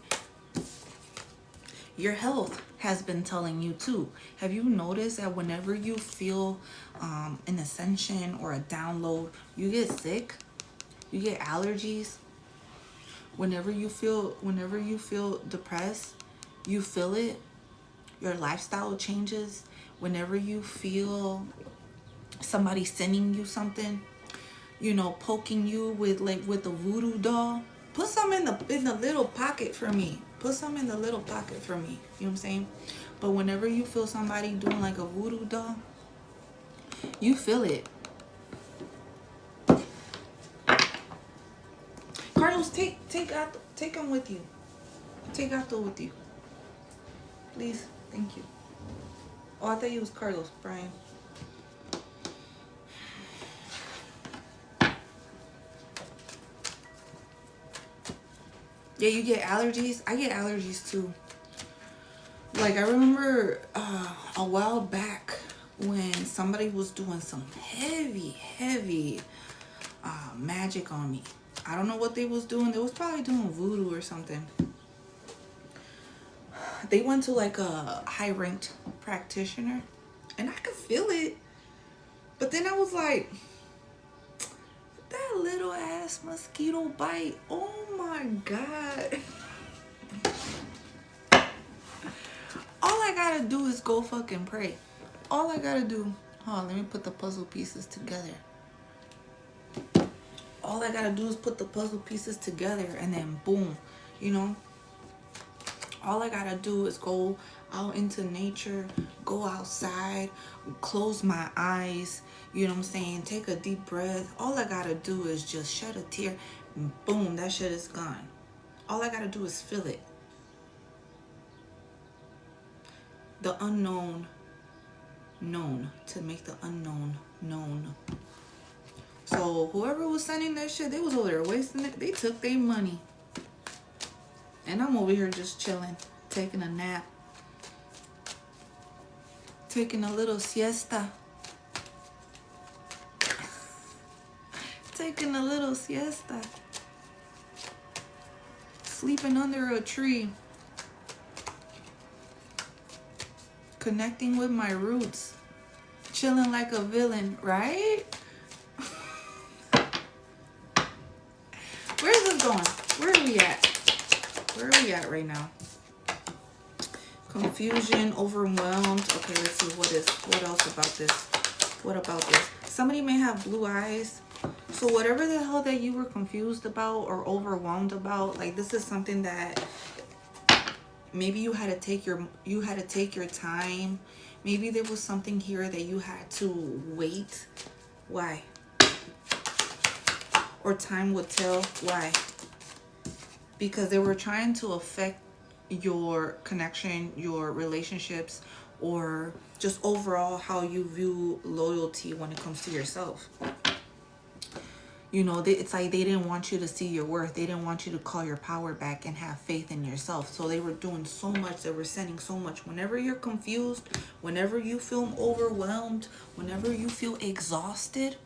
Your health has been telling you too. Have you noticed that whenever you feel an ascension or a download, you get sick? You get allergies? Whenever you feel depressed, you feel it. Your lifestyle changes. Whenever you feel somebody sending you something, you know, poking you with a voodoo doll, put some in the little pocket for me. Put some in the little pocket for me. You know what I'm saying? But whenever you feel somebody doing like a voodoo doll, you feel it. Carlos, take him with you. Take Gato with you. Please. Thank you. Oh, I thought you was Carlos, Brian. Yeah, you get allergies. I get allergies too. Like, I remember a while back when somebody was doing some heavy magic on me. I don't know what they was doing. They was probably doing voodoo or something. They went to like a high-ranked practitioner, and I could feel it. But then I was like, that little ass mosquito bite. Oh my God. All I gotta do is go fucking pray. All I gotta do Hold on, let me put the puzzle pieces together. All I gotta do is put the puzzle pieces together and then boom, you know? All I gotta do is go out into nature, go outside, close my eyes, you know what I'm saying? Take a deep breath. All I gotta do is just shed a tear and boom, that shit is gone. All I gotta do is feel it. The unknown known, to make the unknown known. So whoever was sending that shit, they was over there wasting it. They took their money. And I'm over here just chilling, taking a nap, taking a little siesta. Taking a little siesta. Sleeping under a tree. Connecting with my roots. Chilling like a villain, right? Where's this going? Where are we at? Where are we at right now? Confusion, overwhelmed. Okay, let's see what else about this. What about this? Somebody may have blue eyes. So whatever the hell that you were confused about or overwhelmed about, like this is something that maybe you had to take your time. Maybe there was something here that you had to wait. Why? Or time would tell why. Because they were trying to affect your connection, your relationships, or just overall how you view loyalty when it comes to yourself. You know, it's like they didn't want you to see your worth. They didn't want you to call your power back and have faith in yourself. So they were doing so much. They were sending so much. Whenever you're confused, whenever you feel overwhelmed, whenever you feel exhausted,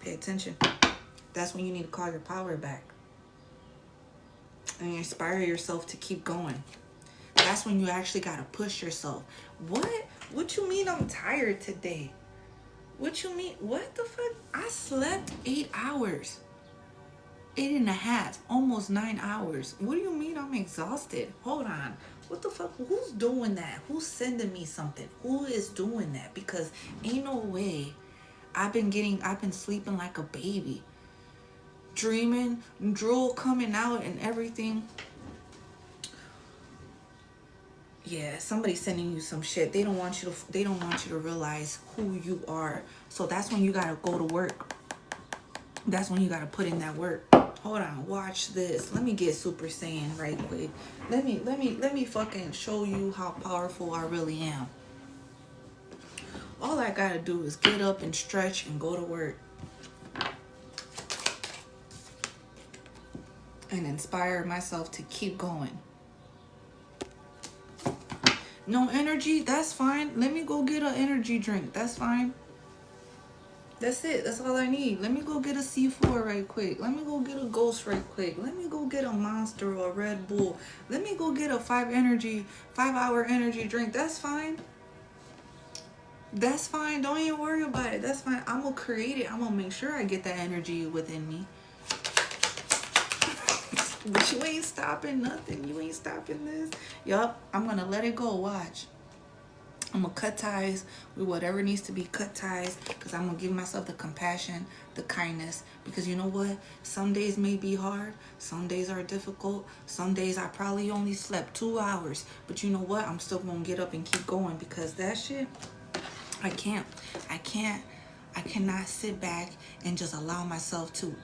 pay attention. That's when you need to call your power back and inspire yourself to keep going. That's when you actually got to push yourself. What you mean I'm tired today? What you mean? What the fuck? I slept 8 hours. 8.5, almost 9 hours. What do you mean I'm exhausted? Hold on. What the fuck? Who's doing that? Who's sending me something? Who is doing that? Because ain't no way. I've been sleeping like a baby. Dreaming, drool coming out and everything. Yeah, somebody's sending you some shit. They don't want you to realize who you are. So that's when you gotta go to work. That's when you gotta put in that work. Hold on, watch this. Let me get Super Saiyan right quick. Let me fucking show you how powerful I really am. All I gotta do is get up and stretch and go to work. And inspire myself to keep going. No energy, that's fine. Let me go get an energy drink. That's fine. That's it. That's all I need. Let me go get a C4 right quick. Let me go get a Ghost right quick. Let me go get a Monster or a Red Bull. Let me go get a 5-hour energy drink. That's fine. That's fine. Don't even worry about it. That's fine. I'm going to create it. I'm going to make sure I get that energy within me. But you ain't stopping nothing. You ain't stopping this. Yup. I'm going to let it go. Watch. I'm going to cut ties with whatever needs to be cut ties. Because I'm going to give myself the compassion, the kindness. Because you know what? Some days may be hard. Some days are difficult. Some days I probably only slept 2 hours. But you know what? I'm still going to get up and keep going. Because that shit, I cannot sit back and just allow myself to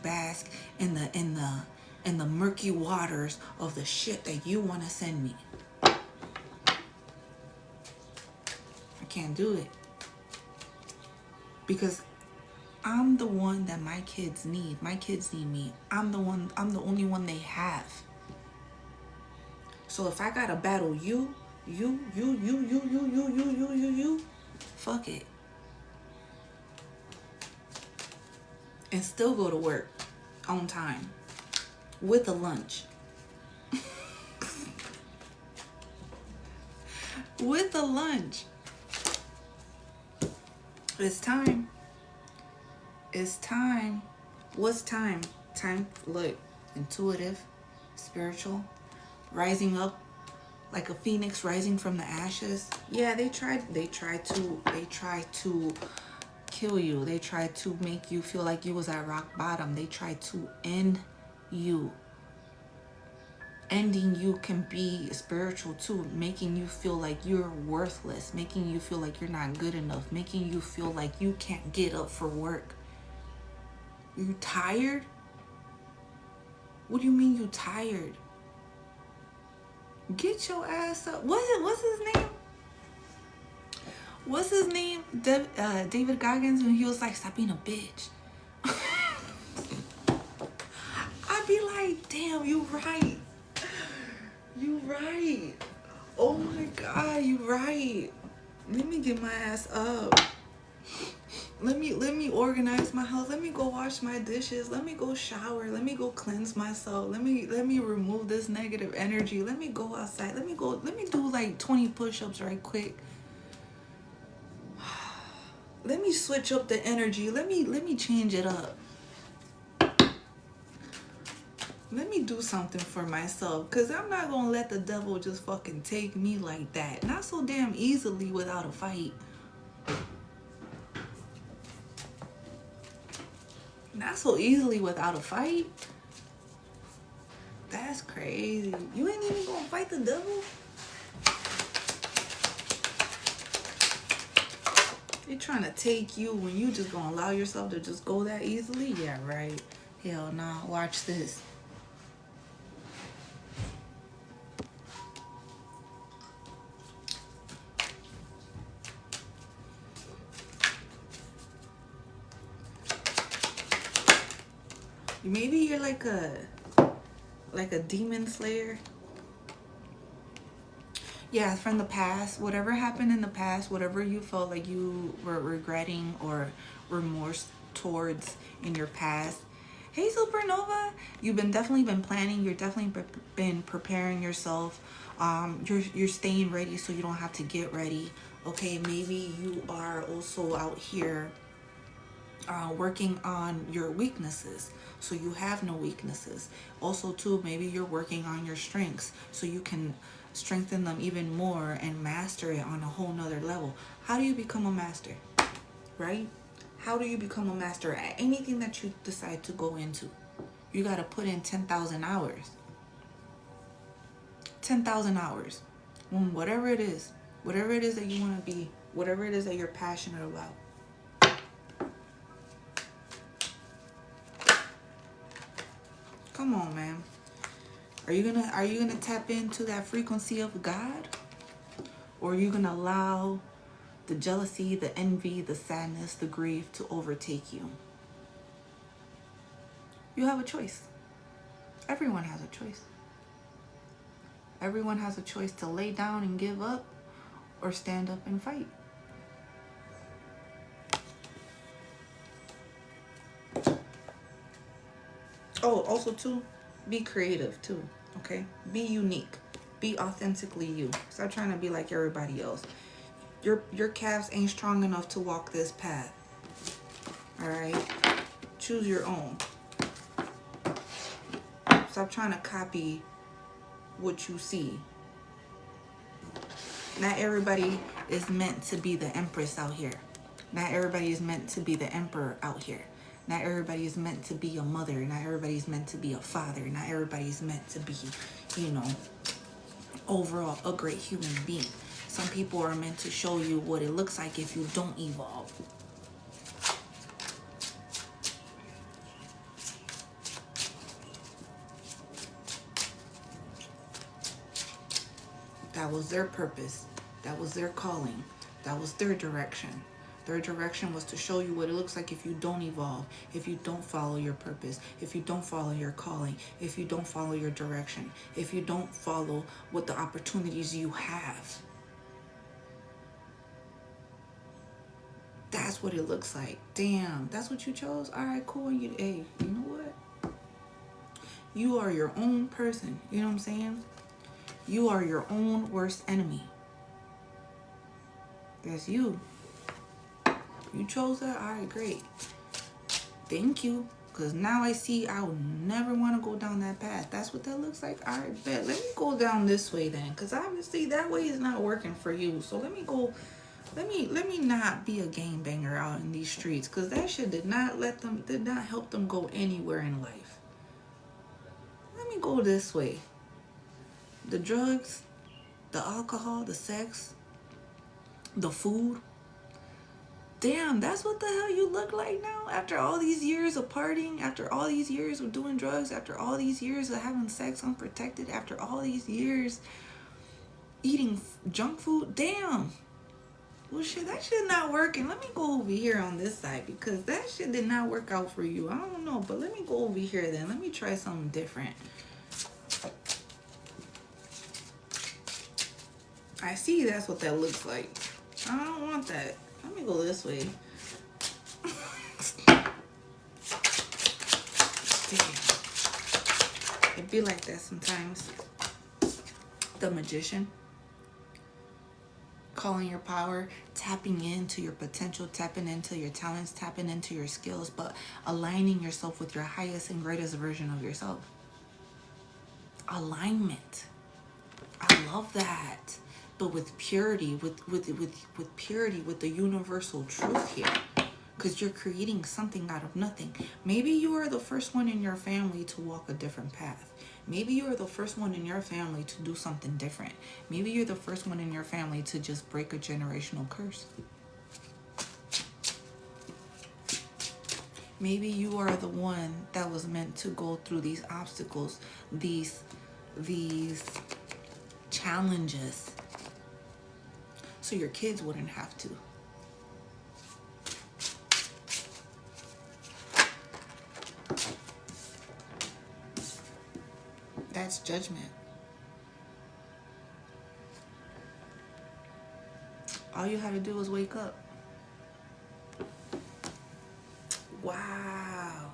bask in the murky waters of the shit that you want to send me. I can't do it. Because I'm the one that my kids need. My kids need me. I'm the only one they have. So if I gotta battle you, fuck it. And still go to work on time. With a lunch. With a lunch. It's time. It's time. What's time? Time, look, intuitive, spiritual, rising up like a phoenix rising from the ashes. Yeah, they tried to kill you. They tried to make you feel like you was at rock bottom. They tried to end you. Ending you can be spiritual too, making you feel like you're worthless, making you feel like you're not good enough, making you feel like you can't get up for work. You tired? What do you mean you tired? Get your ass up. What's his name? What's his name? David Goggins, when he was like, stop being a bitch. I'd be like, damn, you right. You right. Oh my God, you right. Let me get my ass up. Let me organize my house. Let me go wash my dishes. Let me go shower. Let me go cleanse myself. Let me remove this negative energy. Let me go outside. Let me do like 20 push-ups right quick. Let me switch up the energy. Let me change it up. Let me do something for myself, because I'm not going to let the devil just fucking take me like that. Not so damn easily without a fight. Not so easily without a fight. That's crazy. You ain't even going to fight the devil? They trying to take you when you just going to allow yourself to just go that easily? Yeah, right. Hell nah. Watch this. Maybe you're like a demon slayer. Yeah, from the past. Whatever happened in the past, whatever you felt like you were regretting or remorse towards in your past. Hey, Supernova, you've definitely been planning. You're definitely been preparing yourself. You're staying ready so you don't have to get ready. Okay, maybe you are also out here working on your weaknesses, so you have no weaknesses. Also too, maybe you're working on your strengths so you can strengthen them even more and master it on a whole nother level. How do you become a master? Right? How do you become a master at anything that you decide to go into? You got to put in 10,000 hours. 10,000 hours. Whatever it is that you want to be, whatever it is that you're passionate about. Come on, man. Are you gonna tap into that frequency of God? Or are you gonna allow the jealousy, the envy, the sadness, the grief to overtake you? You have a choice. Everyone has a choice. Everyone has a choice to lay down and give up or stand up and fight. Oh, also too, be creative too, okay? Be unique. Be authentically you. Stop trying to be like everybody else. Your calves ain't strong enough to walk this path. All right? Choose your own. Stop trying to copy what you see. Not everybody is meant to be the empress out here. Not everybody is meant to be the emperor out here. Not everybody is meant to be a mother. Not everybody is meant to be a father. Not everybody is meant to be, overall a great human being. Some people are meant to show you what it looks like if you don't evolve. That was their purpose. That was their calling. That was their direction. Their direction was to show you what it looks like if you don't evolve, if you don't follow your purpose, if you don't follow your calling, if you don't follow your direction, if you don't follow what the opportunities you have. That's what it looks like. Damn, that's what you chose? All right, cool. Hey, you know what? You are your own person. You know what I'm saying? You are your own worst enemy. That's you. You chose that? All right, great. Thank you. Because now I see I would never want to go down that path. That's what that looks like. All right, bet. Let me go down this way then. Because obviously that way is not working for you. So let me go. Let me not be a gangbanger out in these streets. Because that shit did not help them go anywhere in life. Let me go this way. The drugs, the alcohol, the sex, the food. Damn, that's what the hell you look like now? After all these years of partying, after all these years of doing drugs, after all these years of having sex unprotected, after all these years eating junk food? Damn. Well, shit, that shit not working. Let me go over here on this side because that shit did not work out for you. I don't know, but let me go over here then. Let me try something different. I see that's what that looks like. I don't want that. Let me go this way. It be like that sometimes. The magician. Calling your power, tapping into your potential, tapping into your talents, tapping into your skills, but aligning yourself with your highest and greatest version of yourself. Alignment. I love that. But with purity, with purity, with the universal truth here. Because you're creating something out of nothing. Maybe you are the first one in your family to walk a different path. Maybe you are the first one in your family to do something different. Maybe you're the first one in your family to just break a generational curse. Maybe you are the one that was meant to go through these obstacles, these challenges, so your kids wouldn't have to. That's judgment. All you had to do was wake up. Wow.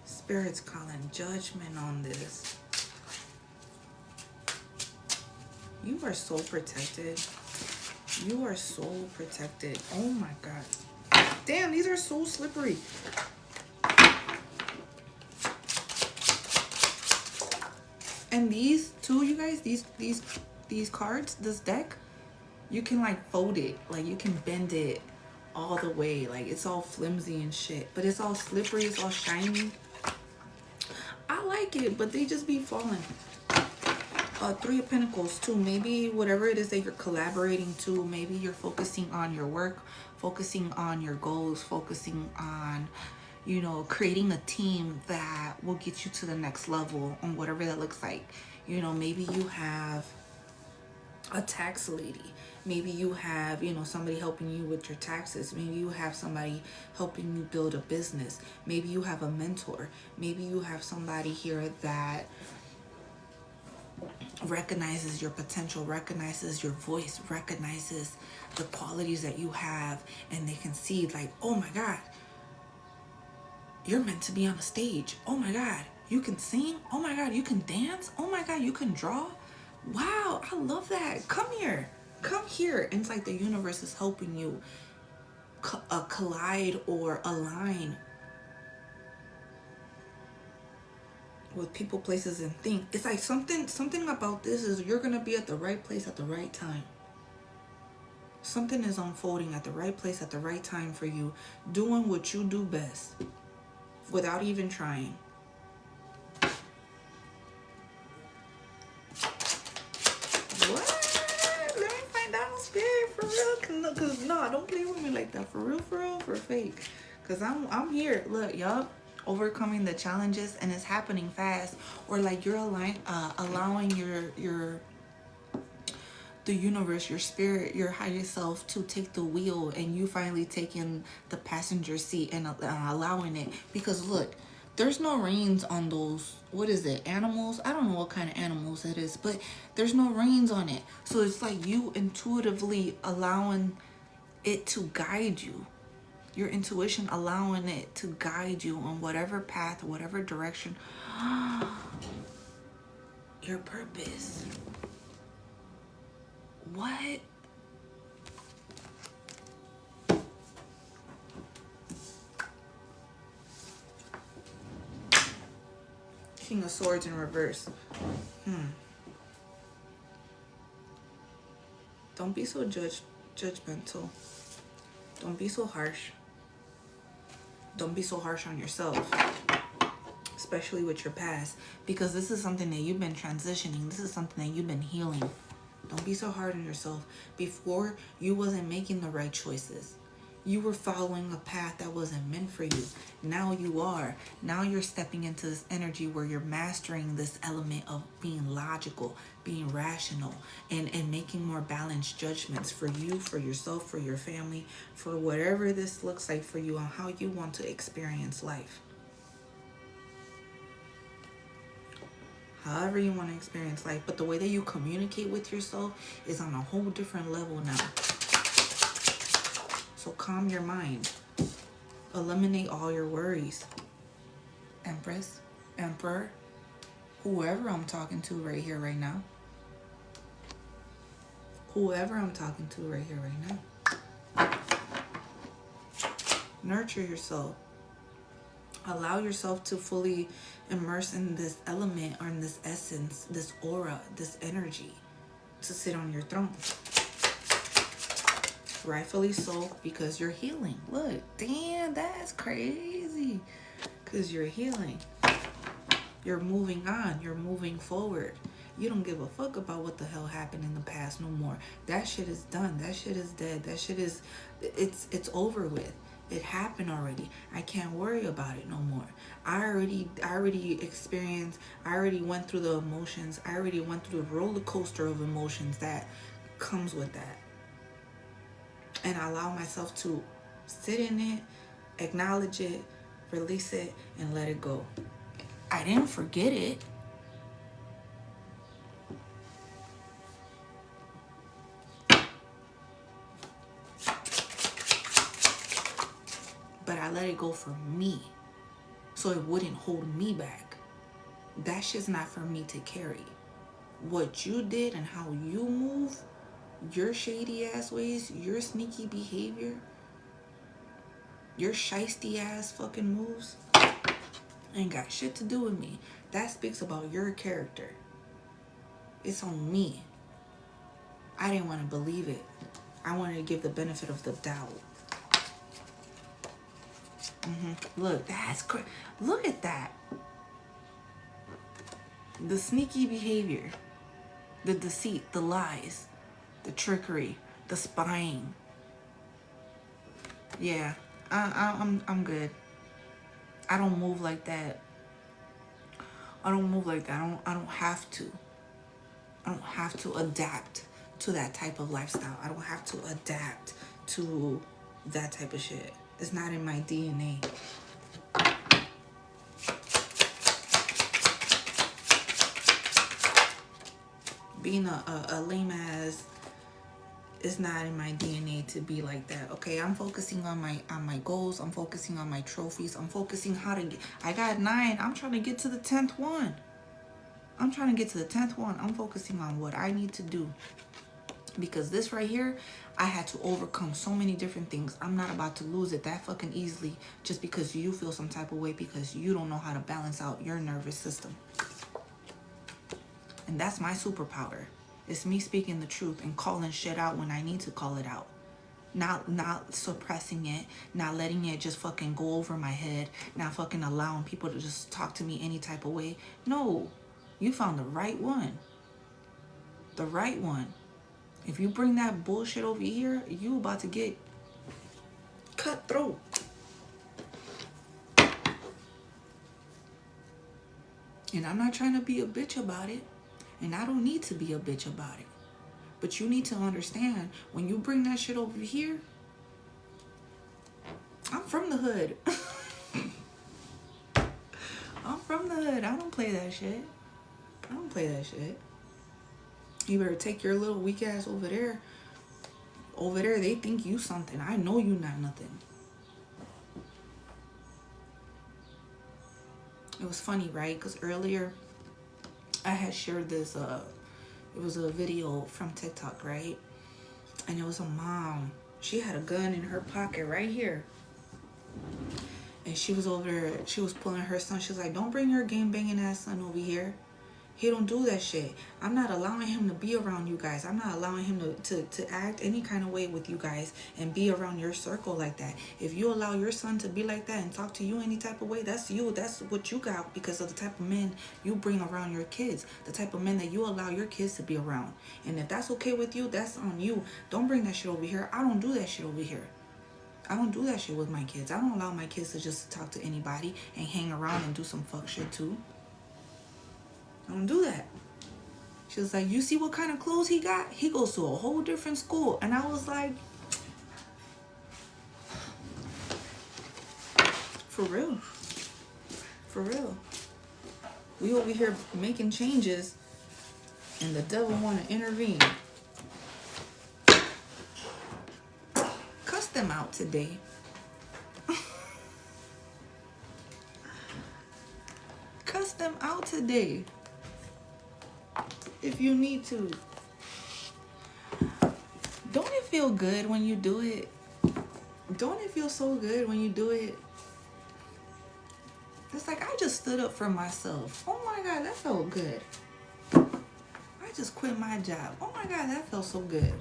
Spirit's calling judgment on this. You are so protected. You are so protected. Oh my God. Damn, these are so slippery. And these two, you guys, these cards, this deck, you can like fold it. Like you can bend it all the way. Like it's all flimsy and shit. But it's all slippery, it's all shiny. I like it, but they just be falling. Three of Pentacles too. Maybe whatever it is that you're collaborating to, maybe you're focusing on your work, focusing on your goals, focusing on, you know, creating a team that will get you to the next level on whatever that looks like. You know, maybe you have a tax lady. Maybe you have, you know, somebody helping you with your taxes. Maybe you have somebody helping you build a business. Maybe you have a mentor. Maybe you have somebody here that recognizes your potential, recognizes your voice, recognizes the qualities that you have, and they can see like, oh my God, you're meant to be on a stage. Oh my God, you can sing. Oh my God, you can dance. Oh my God, you can draw. Wow, I love that. Come here. Come here. And it's like the universe is helping you collide or align with people, places, and things. It's like something about this is you're gonna be at the right place at the right time. Something is unfolding at the right place at the right time for you, doing what you do best without even trying. What? Let me find out, spirit, for real. Cause no, don't play with me like that. For real, for fake. Cause I'm here. Look, yup. Overcoming the challenges, and it's happening fast. Or like you're allowing the universe, your spirit, your higher self to take the wheel, and you finally taking the passenger seat and allowing it. Because look, there's no reins on those, what is it, animals? I don't know what kind of animals it is, but there's no reins on it. So it's like you intuitively allowing it to guide you. Your intuition allowing it to guide you on whatever path, whatever direction. Your purpose. What? King of Swords in reverse. Don't be so judgmental. Don't be so harsh. Don't be so harsh on yourself, especially with your past, because this is something that you've been transitioning. This is something that you've been healing. Don't be so hard on yourself. Before, you wasn't making the right choices. You were following a path that wasn't meant for you. Now you are. Now you're stepping into this energy where you're mastering this element of being logical, being rational, and making more balanced judgments for you, for yourself, for your family, for whatever this looks like for you, on how you want to experience life. However you want to experience life. But the way that you communicate with yourself is on a whole different level now. So calm your mind. Eliminate all your worries. Empress, Emperor, whoever I'm talking to right here, right now. Whoever I'm talking to right here, right now. Nurture yourself. Allow yourself to fully immerse in this element, or in this essence, this aura, this energy, to sit on your throne. Rightfully so, because you're healing. Look, damn, that's crazy. Because you're healing. You're moving on. You're moving forward. You don't give a fuck about what the hell happened in the past no more. That shit is done. That shit is dead. That shit is, it's over with. It happened already. I can't worry about it no more. I already experienced, I already went through the emotions. I already went through the roller coaster of emotions that comes with that. And I allow myself to sit in it, acknowledge it, release it, and let it go. I didn't forget it. But I let it go for me, so it wouldn't hold me back. That shit's not for me to carry. What you did and how you move, your shady ass ways, your sneaky behavior, your shiesty ass fucking moves, ain't got shit to do with me. That speaks about your character. It's on me. I didn't want to believe it. I wanted to give the benefit of the doubt. Look, that's crazy. Look at that. The sneaky behavior, the deceit, the lies, the trickery, the spying. Yeah, I'm good. I don't move like that. I don't move like that. I don't have to. I don't have to adapt to that type of lifestyle. I don't have to adapt to that type of shit. It's not in my DNA. Being a lame ass, it's not in my DNA to be like that. Okay, I'm focusing on my goals. I'm focusing on my trophies. I'm focusing how to get. I got 9. I'm trying to get to the 10th one. I'm focusing on what I need to do. Because this right here, I had to overcome so many different things. I'm not about to lose it that fucking easily just because you feel some type of way because you don't know how to balance out your nervous system. And that's my superpower. It's me speaking the truth and calling shit out when I need to call it out. Not suppressing it, not letting it just fucking go over my head, not fucking allowing people to just talk to me any type of way. No, you found the right one. The right one. If you bring that bullshit over here, you about to get cut throat. And I'm not trying to be a bitch about it. And I don't need to be a bitch about it. But you need to understand, when you bring that shit over here, I'm from the hood. I'm from the hood. I don't play that shit. You better take your little weak ass over there. Over there, they think you something. I know you not nothing. It was funny, right? Because earlier, I had shared this, it was a video from TikTok, right? And it was a mom. She had a gun in her pocket right here. And she was over there, she was pulling her son. She was like, don't bring your game banging ass son over here. He don't do that shit. I'm not allowing him to be around you guys. I'm not allowing him to act any kind of way with you guys and be around your circle like that. If you allow your son to be like that and talk to you any type of way, that's you. That's what you got because of the type of men you bring around your kids. The type of men that you allow your kids to be around. And if that's okay with you, that's on you. Don't bring that shit over here. I don't do that shit over here. I don't do that shit with my kids. I don't allow my kids to just talk to anybody and hang around and do some fuck shit too. I don't do that. She was like, you see what kind of clothes he got? He goes to a whole different school. And I was like, for real. For real. We over here making changes and the devil want to intervene. Cuss them out today. Cuss them out today. If you need to. Don't it feel good when you do it? Don't it feel so good when you do it? It's like I just stood up for myself. Oh my God, that felt good. I just quit my job. Oh my God, that felt so good.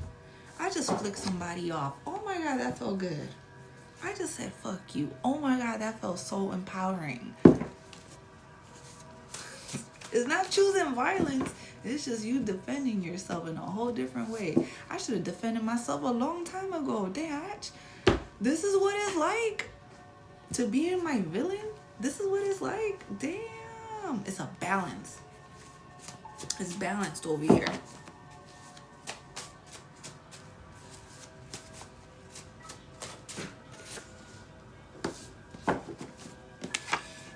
I just flicked somebody off. Oh my God, that felt good. I just said fuck you. Oh my God, that felt so empowering. It's not choosing violence. It's just you defending yourself in a whole different way. I should have defended myself a long time ago. Damn, this is what it's like to be in my villain. This is what it's like. Damn. It's a balance. It's balanced over here.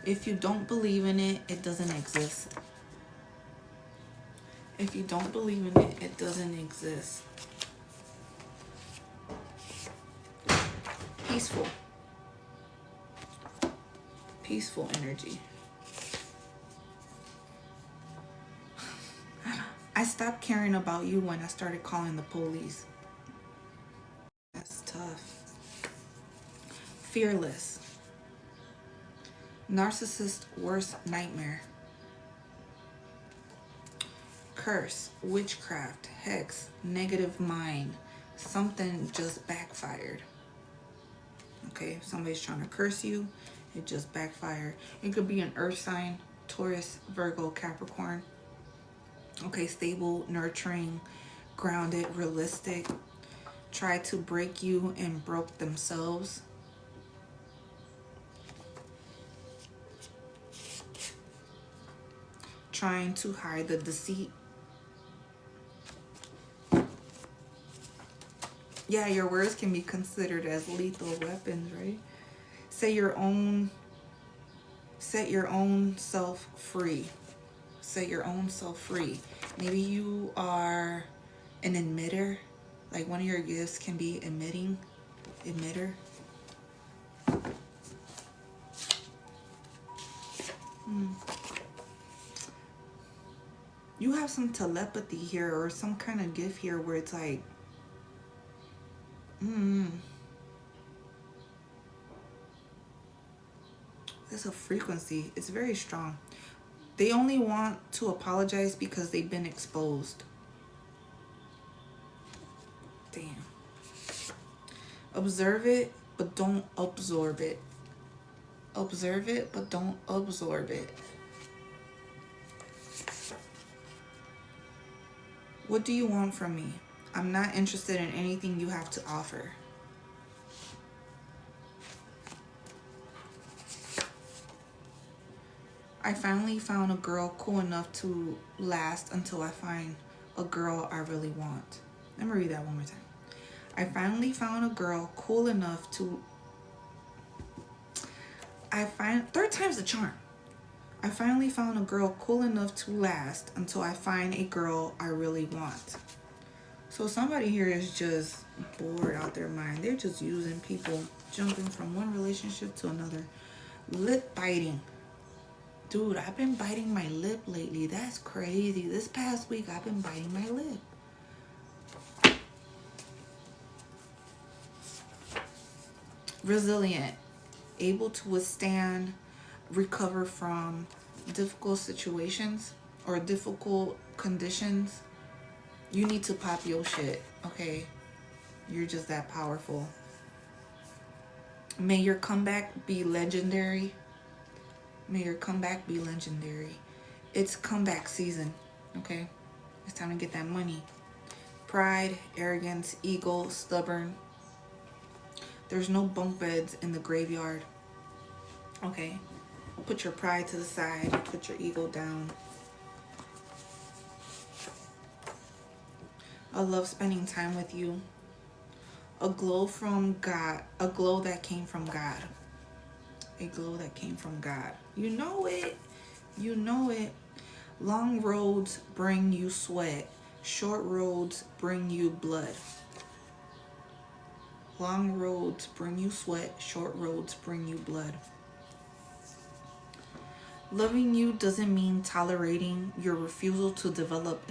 If you don't believe in it, it doesn't exist. If you don't believe in it, it doesn't exist. Peaceful. Peaceful energy. I stopped caring about you when I started calling the police. That's tough. Fearless. Narcissist worst nightmare. Curse, witchcraft, hex, negative mind. Something just backfired. Okay, if somebody's trying to curse you, it just backfired. It could be an earth sign, Taurus, Virgo, Capricorn. Okay, stable, nurturing, grounded, realistic. Tried to break you and broke themselves. Trying to hide the deceit. Yeah, your words can be considered as lethal weapons, right? Set your own self free. Set your own self free. Maybe you are an emitter. Like one of your gifts can be emitter. You have some telepathy here or some kind of gift here where it's like, there's a frequency. It's very strong. They only want to apologize because they've been exposed. Damn. Observe it, but don't absorb it. Observe it, but don't absorb it. What do you want from me? I'm not interested in anything you have to offer. I finally found a girl cool enough to last until I find a girl I really want. Let me read that one more time. I finally found a girl cool enough to... Third time's the charm. I finally found a girl cool enough to last until I find a girl I really want. So somebody here is just bored out their mind. They're just using people, jumping from one relationship to another. Lip biting. Dude, I've been biting my lip lately. That's crazy. This past week, I've been biting my lip. Resilient. able to withstand, recover from difficult situations or difficult conditions, you need to pop your shit, okay? You're just that powerful. May your comeback be legendary. May your comeback be legendary. It's comeback season, okay? It's time to get that money. Pride, arrogance, ego, stubborn. There's no bunk beds in the graveyard, okay? Put your pride to the side. Put your ego down. I love spending time with you. A glow from God. A glow that came from God. A glow that came from God. You know it. You know it. Long roads bring you sweat. Short roads bring you blood. Long roads bring you sweat. Short roads bring you blood. Loving you doesn't mean tolerating your refusal to develop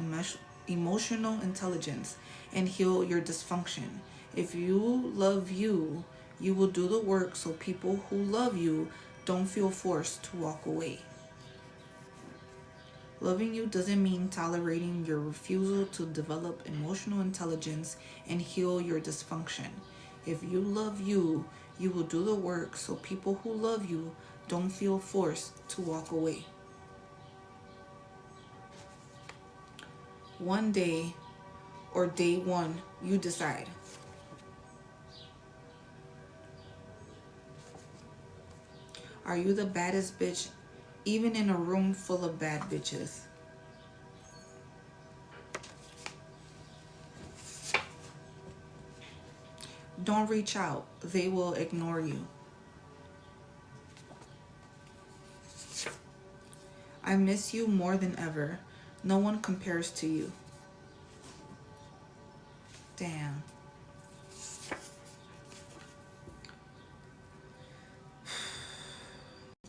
emotional intelligence and heal your dysfunction. If you love you, you will do the work so people who love you don't feel forced to walk away. Loving you doesn't mean tolerating your refusal to develop emotional intelligence and heal your dysfunction. If you love you, you will do the work so people who love you don't feel forced to walk away. One day or day one, you decide. Are you the baddest bitch even in a room full of bad bitches? Don't reach out. They will ignore you. I miss you more than ever. No one compares to you. Damn.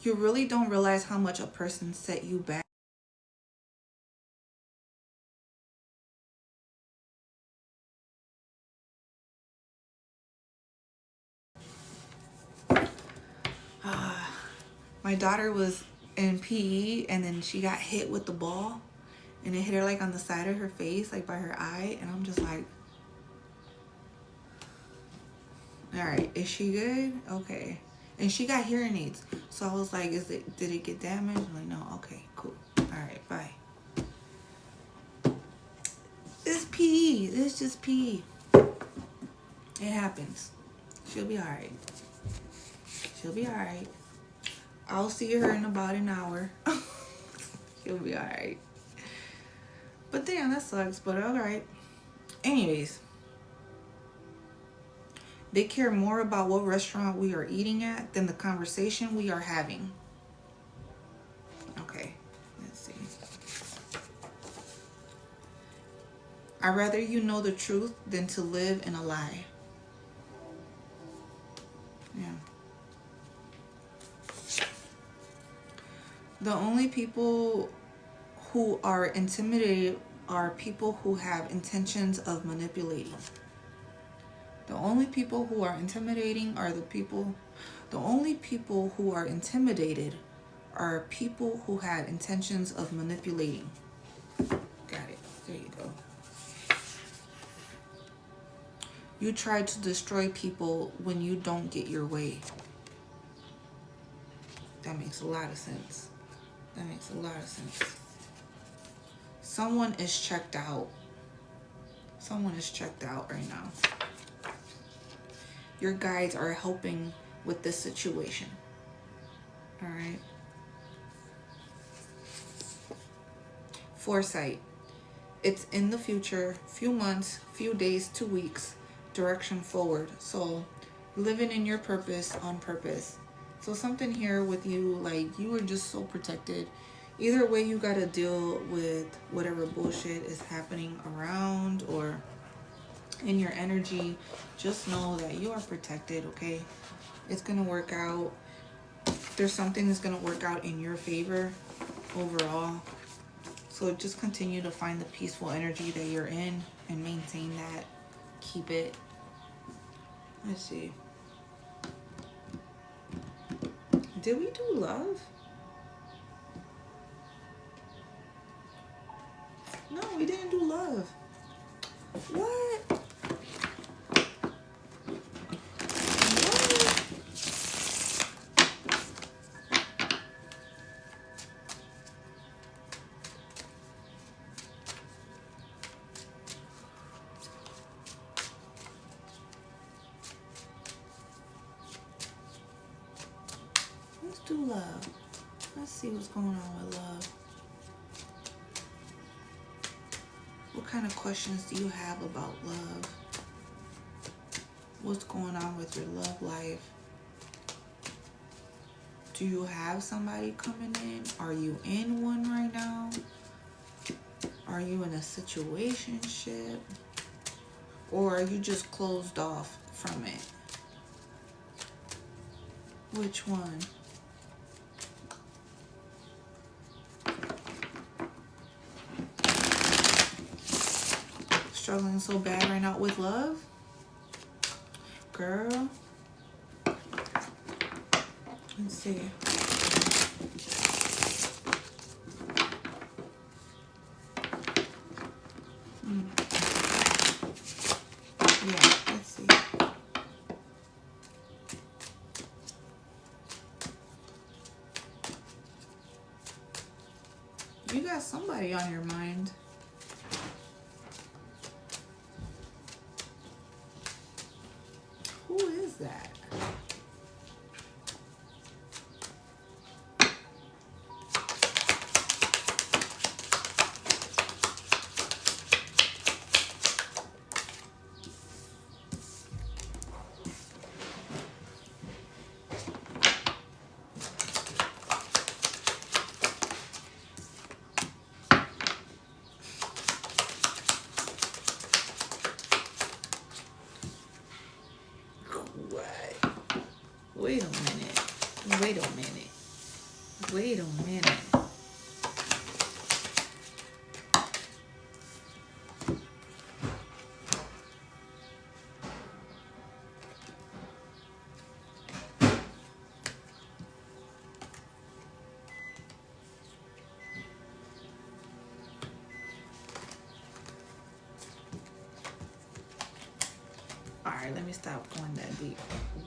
You really don't realize how much a person set you back. My daughter was in PE and then she got hit with the ball and it hit her like on the side of her face, like by her eye, and I'm just like, all right, is she good? Okay. And she got hearing aids, so I was like, did it get damaged? I'm like, no. Okay, cool. All right, bye. It's PE. It's just PE. It happens. She'll be all right. She'll be all right. I'll see her in about an hour. She'll be all right. But damn, that sucks. But all right. Anyways, they care more about what restaurant we are eating at than the conversation we are having. Okay, let's see. I'd rather you know the truth than to live in a lie. Yeah. The only people who are intimidated are people who have intentions of manipulating. The only people who are intimidating are the only people who are intimidated are people who have intentions of manipulating. Got it. There you go. You try to destroy people when you don't get your way. That makes a lot of sense. That makes a lot of sense. Someone is checked out. Someone is checked out right now. Your guides are helping with this situation. All right. Foresight. It's in the future, few months, few days, 2 weeks, direction forward. So living in your purpose on purpose. So something here with you, like you are just so protected. Either way, you got to deal with whatever bullshit is happening around or in your energy. Just know that you are protected, okay? It's going to work out. There's something that's going to work out in your favor overall. So just continue to find the peaceful energy that you're in and maintain that. Keep it. Let's see. Did we do love? No, we didn't do love. What? What? Let's do love. Let's see what's going on with love. What kind of questions do you have about love? What's going on with your love life? Do you have somebody coming in? Are you in one right now? Are you in a situationship? Or are you just closed off from it? Which one? Struggling so bad right now with love? Girl. Let's see. Yeah, let's see. You got somebody on your mind. Who is that? Wait a minute. Wait a minute. Wait a minute. Alright, let me stop going that deep.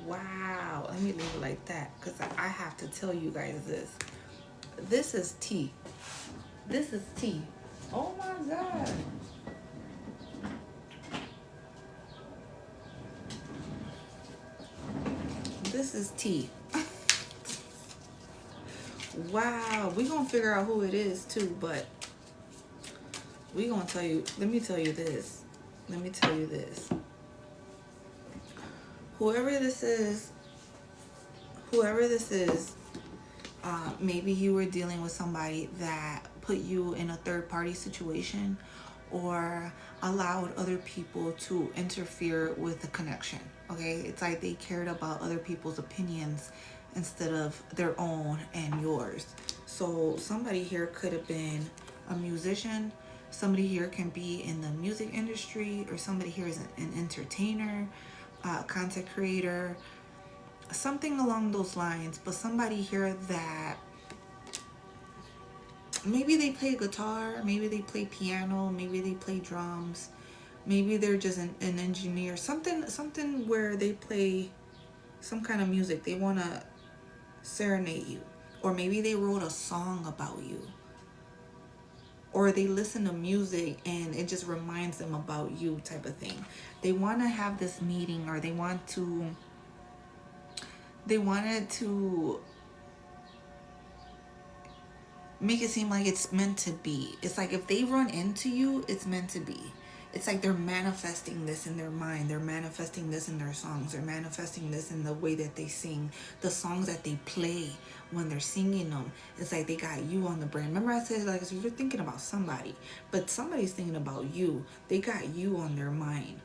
Wow. Let me leave it like that because I have to tell you guys this. This is tea. This is tea. Oh my God. This is tea. Wow. We're going to figure out who it is too, but we're going to tell you. Let me tell you this. Let me tell you this. Whoever this is, maybe you were dealing with somebody that put you in a third-party situation or allowed other people to interfere with the connection, okay? It's like they cared about other people's opinions instead of their own and yours. So somebody here could have been a musician. Somebody here can be in the music industry, or somebody here is an entertainer, content creator, something along those lines. But somebody here that maybe they play guitar, maybe they play piano, maybe they play drums, maybe they're just an engineer, something where they play some kind of music. They want to serenade you, or maybe they wrote a song about you, or they listen to music and it just reminds them about you, type of thing. They want to have this meeting, or they wanted to make it seem like it's meant to be. It's like if they run into you, it's meant to be. It's like they're manifesting this in their mind. They're manifesting this in their songs. They're manifesting this in the way that they sing. The songs that they play when they're singing them. It's like they got you on the brain. Remember I said, like, so you're thinking about somebody, but somebody's thinking about you. They got you on their mind.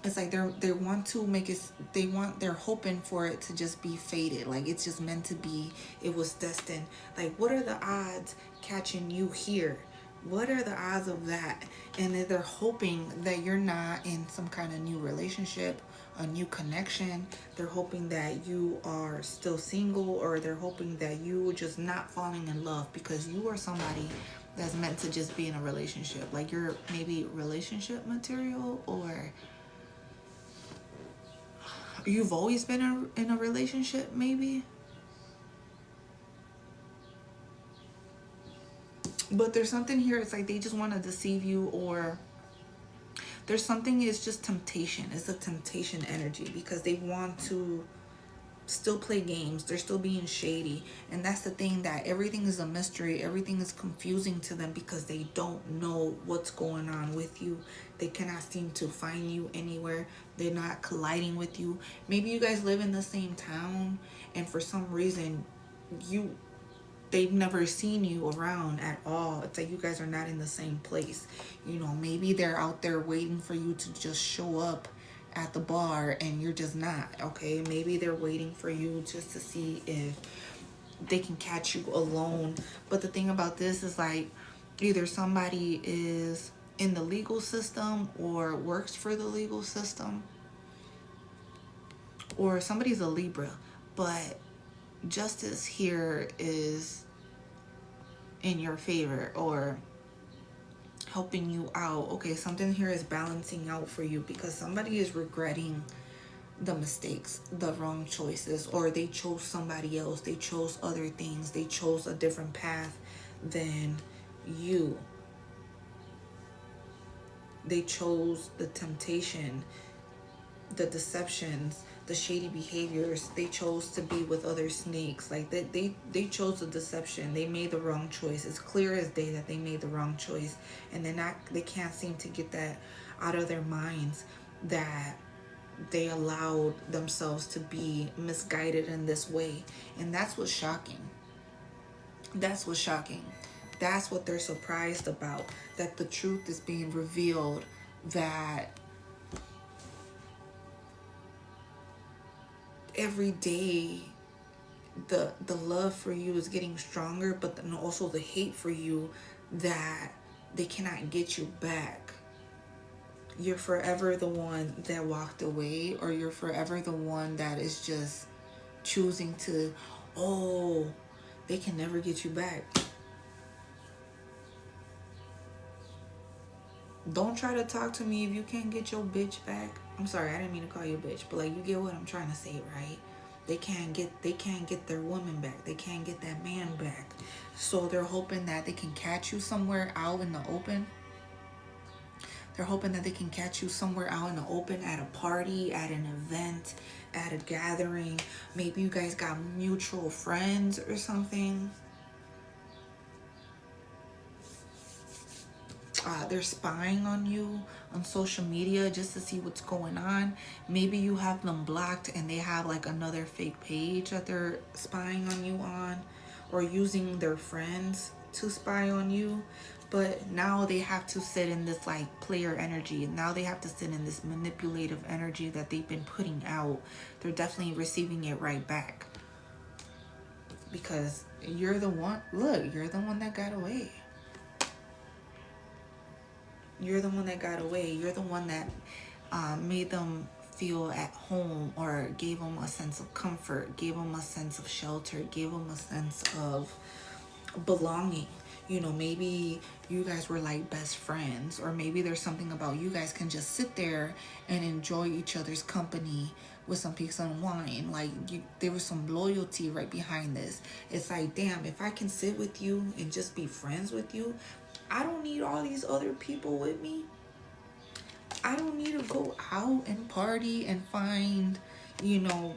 It's like they want to make it, they're hoping for it to just be fated. Like it's just meant to be. It was destined. Like, what are the odds catching you here What are the odds of that? And then they're hoping that you're not in some kind of new relationship, a new connection. They're hoping that you are still single, or they're hoping that you are just not falling in love because you are somebody that's meant to just be in a relationship. Like you're maybe relationship material, or you've always been in a relationship maybe. But there's something here, it's like they just want to deceive you, or there's something, it's just temptation. It's a temptation energy because they want to still play games. They're still being shady. And that's the thing, that everything is a mystery. Everything is confusing to them because they don't know what's going on with you. They cannot seem to find you anywhere. They're not colliding with you. Maybe you guys live in the same town, and for some reason they've never seen you around at all. It's like you guys are not in the same place. You know, maybe they're out there waiting for you to just show up at the bar and you're just not. Okay, maybe they're waiting for you just to see if they can catch you alone. But the thing about this is, like, either somebody is in the legal system or works for the legal system, or somebody's a Libra, but justice here is in your favor or helping you out. Okay, something here is balancing out for you because somebody is regretting the mistakes, the wrong choices, or they chose somebody else. They chose other things. They chose a different path than you. They chose the temptation, the deceptions, the shady behaviors. They chose to be with other snakes. Like they chose the deception. They made the wrong choice. It's clear as day that they made the wrong choice, and they can't seem to get that out of their minds, that they allowed themselves to be misguided in this way. And that's what's shocking. That's what's shocking. That's what they're surprised about, that the truth is being revealed, that every day the love for you is getting stronger, but then also the hate for you, that they cannot get you back. You're forever the one that walked away, or you're forever the one that is just choosing to, oh, they can never get you back. Don't try to talk to me if you can't get your bitch back. I'm sorry, I didn't mean to call you a bitch, but like, you get what I'm trying to say, right? They can't get their woman back. They can't get that man back. So they're hoping that they can catch you somewhere out in the open. They're hoping that they can catch you somewhere out in the open, at a party, at an event, at a gathering. Maybe you guys got mutual friends or something. They're spying on you on social media just to see what's going on. Maybe you have them blocked and they have like another fake page that they're spying on you on, or using their friends to spy on you. But now they have to sit in this like player energy, and now they have to sit in this manipulative energy that they've been putting out. They're definitely receiving it right back, because you're the one. Look, you're the one that got away. You're the one that got away. You're the one that made them feel at home, or gave them a sense of comfort, gave them a sense of shelter, gave them a sense of belonging. You know, maybe you guys were like best friends, or maybe there's something about you guys can just sit there and enjoy each other's company with some peace and wine. Like, there was some loyalty right behind this. It's like, damn, if I can sit with you and just be friends with you, I don't need all these other people with me. I don't need to go out and party and find, you know,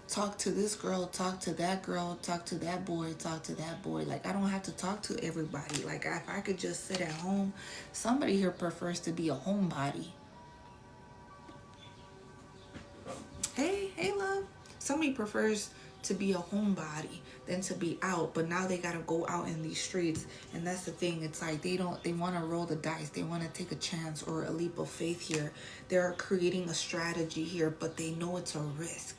talk to this girl, talk to that girl, talk to that boy, talk to that boy. Like, I don't have to talk to everybody. Like, if I could just sit at home. Somebody here prefers to be a homebody. Hey, love. Somebody prefers to be a homebody than to be out, but now they gotta go out in these streets. And that's the thing, it's like they want to roll the dice. They want to take a chance or a leap of faith here. They're creating a strategy here, but they know it's a risk.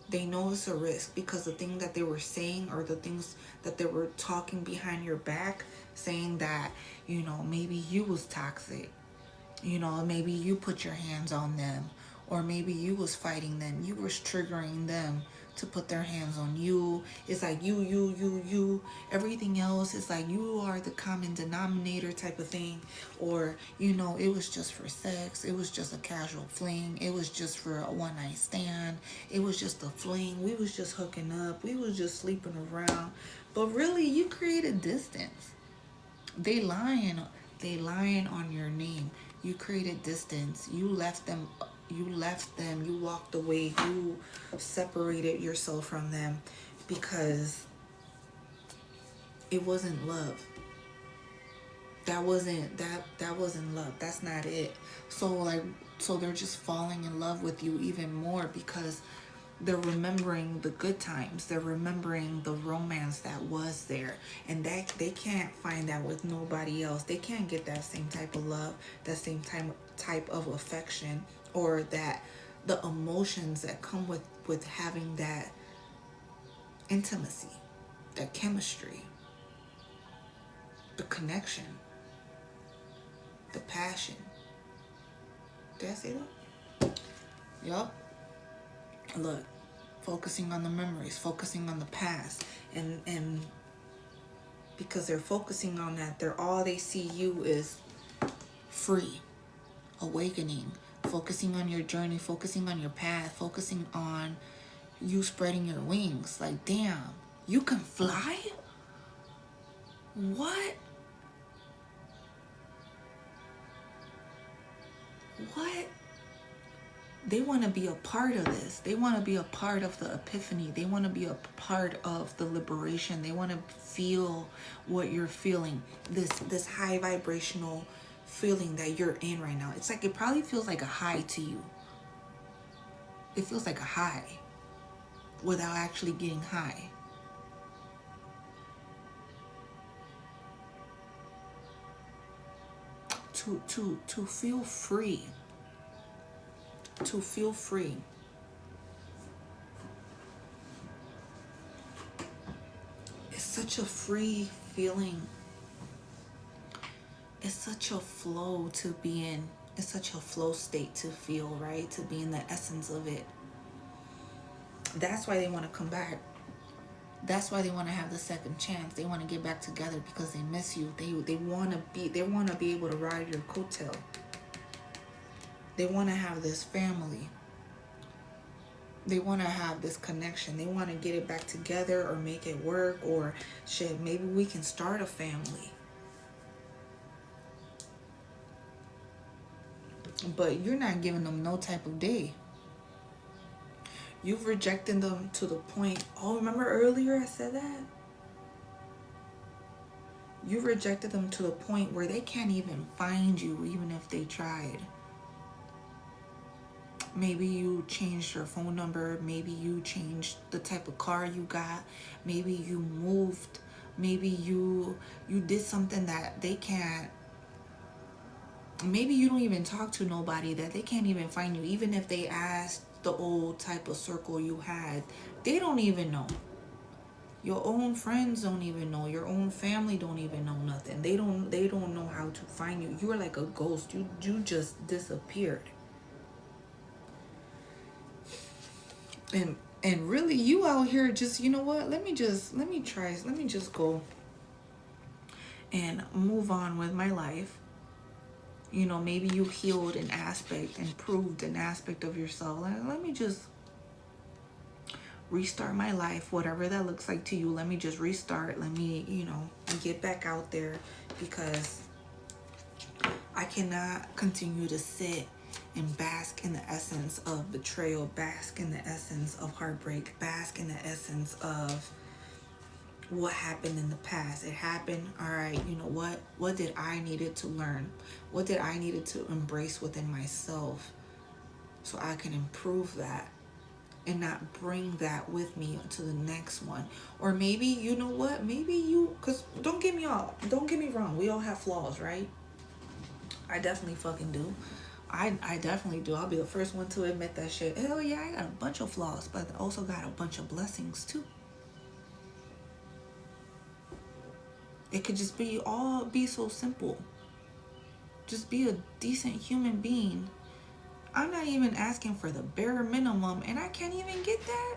They know it's a risk, because the thing that they were saying, or the things that they were talking behind your back, saying that, you know, maybe you was toxic, you know, maybe you put your hands on them, or maybe you was fighting them, you was triggering them to put their hands on you. It's like you, everything else is like you are the common denominator type of thing. Or, you know, it was just for sex, it was just a casual fling, it was just for a one night stand, it was just a fling, we was just hooking up, we was just sleeping around. But really, you created distance. They lying on your name. You created distance. You left them, you walked away, you separated yourself from them because it wasn't love. That wasn't love. That's not it. So they're just falling in love with you even more because they're remembering the good times. They're remembering the romance that was there. And that they can't find that with nobody else. They can't get that same type of love, that same type of affection, or that the emotions that come with having that intimacy, that chemistry, the connection, the passion. Did I say that? Yup. Look, focusing on the memories, focusing on the past, and because they're focusing on that, they're all they see you is free, awakening, focusing on your journey, focusing on your path, focusing on you spreading your wings. Like, damn, you can fly? What? What? They want to be a part of this. They want to be a part of the epiphany. They want to be a part of the liberation. They want to feel what you're feeling. This high vibrational feeling that you're in right now. It's like, it probably feels like a high to you. It feels like a high without actually getting high. To feel free. To feel free. It's such a free feeling. It's such a flow to be in. It's such a flow state to feel, right? To be in the essence of it. That's why they want to come back. That's why they want to have the second chance. They want to get back together because they miss you. They want to be able to ride your coattail. They want to have this family. They want to have this connection. They want to get it back together or make it work, or shit, maybe we can start a family. But you're not giving them no type of day. You've rejected them to the point. Oh, remember earlier I said that? You rejected them to the point where they can't even find you, even if they tried. Maybe you changed your phone number. Maybe you changed the type of car you got. Maybe you moved. Maybe you did something that they can't. Maybe you don't even talk to nobody, that they can't even find you. Even if they asked the old type of circle you had, they don't even know. Your own friends don't even know. Your own family don't even know nothing. They don't know how to find you. You are like a ghost. You just disappeared. And really, you out here just, you know what? Let me just go and move on with my life. You know, maybe you healed an aspect, improved an aspect of yourself. Let me just restart my life, whatever that looks like to you. Let me just restart. Let me, get back out there, because I cannot continue to sit and bask in the essence of betrayal, bask in the essence of heartbreak, bask in the essence of what happened in the past. It happened. All right, you know what? What did I needed to learn? What did I needed to embrace within myself so I can improve that and not bring that with me to the next one? Or maybe, you know what? Maybe because don't get me wrong. We all have flaws, right? I definitely fucking do. I definitely do. I'll be the first one to admit that shit. Hell yeah, I got a bunch of flaws, but I also got a bunch of blessings too. It could just be so simple. Just be a decent human being. I'm not even asking for the bare minimum, and I can't even get that.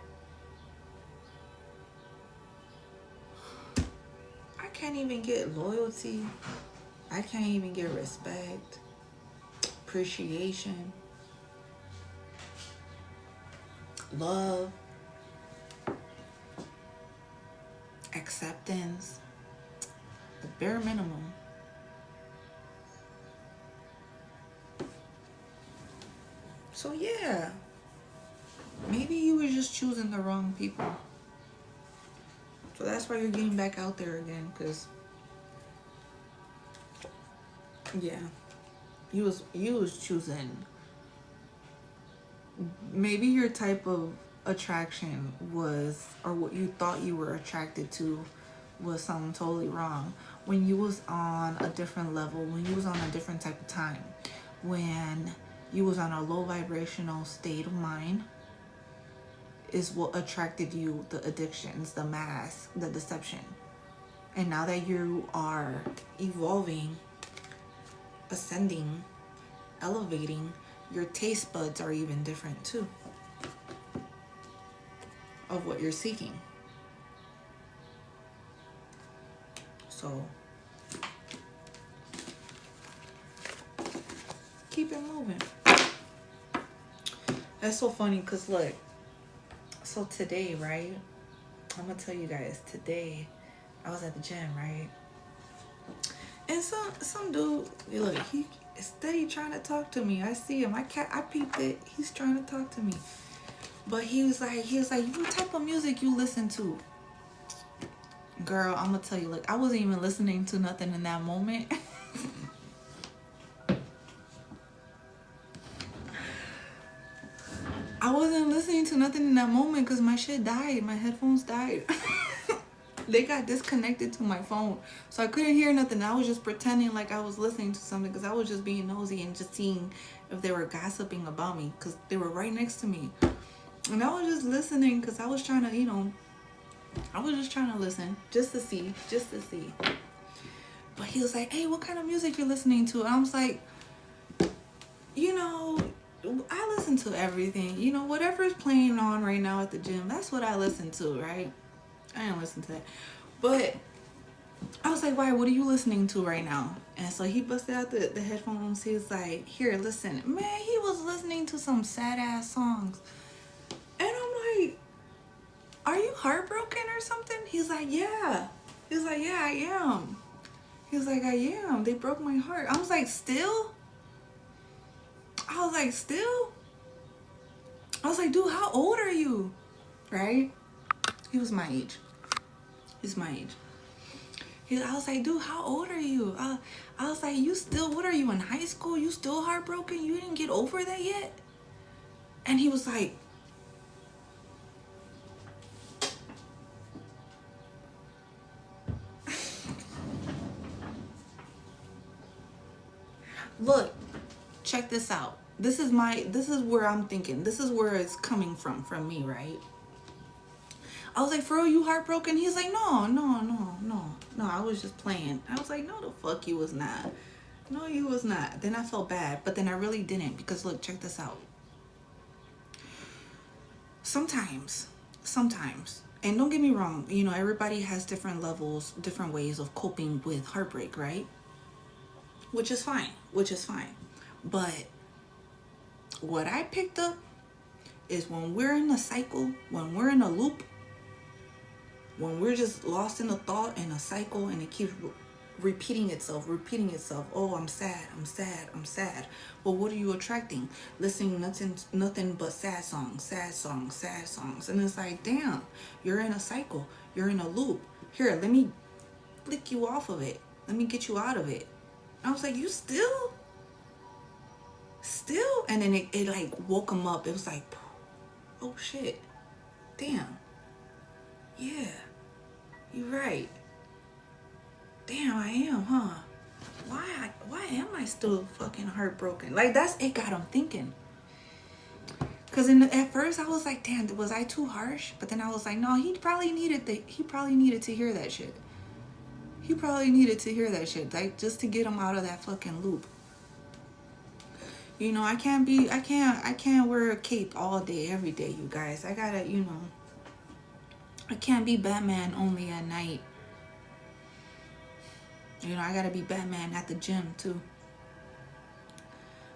I can't even get loyalty. I can't even get respect, appreciation, love, acceptance. The bare minimum. So yeah, maybe you were just choosing the wrong people. So that's why you're getting back out there again, because yeah, you was choosing. Maybe your type of attraction was, or what you thought you were attracted to, was something totally wrong. When you was on a different level, when you was on a different type of time, when you was on a low vibrational state of mind, is what attracted you, the addictions, the mask, the deception. And now that you are evolving, ascending, elevating, your taste buds are even different too of what you're seeking. So keep it moving. That's so funny because look, so today, right? I'm gonna tell you guys, today I was at the gym, right? And some dude, look, he is steady trying to talk to me. I see him. I peeped it. He's trying to talk to me. But he was like, what type of music you listen to? Girl, I'm gonna tell you, look, I wasn't even listening to nothing in that moment. I wasn't listening to nothing in that moment because my shit died. My headphones died. They got disconnected to my phone. So I couldn't hear nothing. I was just pretending like I was listening to something because I was just being nosy and just seeing if they were gossiping about me because they were right next to me. And I was just listening because I was trying to, I was just trying to listen just to see. But he was like, hey, what kind of music you listening to? And I was like, I listen to everything. Whatever's playing on right now at the gym, that's what I listen to, right? I didn't listen to that. But I was like, why? What are you listening to right now? And so he busted out the headphones. He was like, here, listen. Man, he was listening to some sad-ass songs. And I'm like, are you heartbroken or something? He's like, yeah. He's like, yeah, I am. He's like, I am. They broke my heart. I was like, still? I was like, still? I was like, dude, how old are you? Right? He was my age. He's my age. I was like, dude, how old are you? I was like, what are you, in high school? You still heartbroken? You didn't get over that yet? And he was like, look, check this out. This is where I'm thinking. This is where it's coming from me, right? I was like, for real, you heartbroken? He's like, no, I was just playing. I was like, no, the fuck you was not. No, you was not. Then I felt bad, but then I really didn't because look, check this out. Sometimes, and don't get me wrong, everybody has different levels, different ways of coping with heartbreak, right? Which is fine. But what I picked up is when we're in a cycle, when we're in a loop, when we're just lost in a thought and a cycle and it keeps repeating itself. Oh, I'm sad. Well, what are you attracting? Listening nothing but sad songs. And it's like, damn, you're in a cycle. You're in a loop. Here, let me flick you off of it. Let me get you out of it. I was like, you still? And then it like woke him up. It was like, oh shit, damn, yeah, you're right. Damn, I am, huh? Why am I still fucking heartbroken? Like it got him thinking. Cause at first I was like, damn, was I too harsh? But then I was like, no, he probably needed to hear that shit. He probably needed to hear that shit, like, just to get him out of that fucking loop. You know, I can't wear a cape all day, every day, you guys. I gotta, you know, I can't be Batman only at night. You know, I gotta be Batman at the gym, too.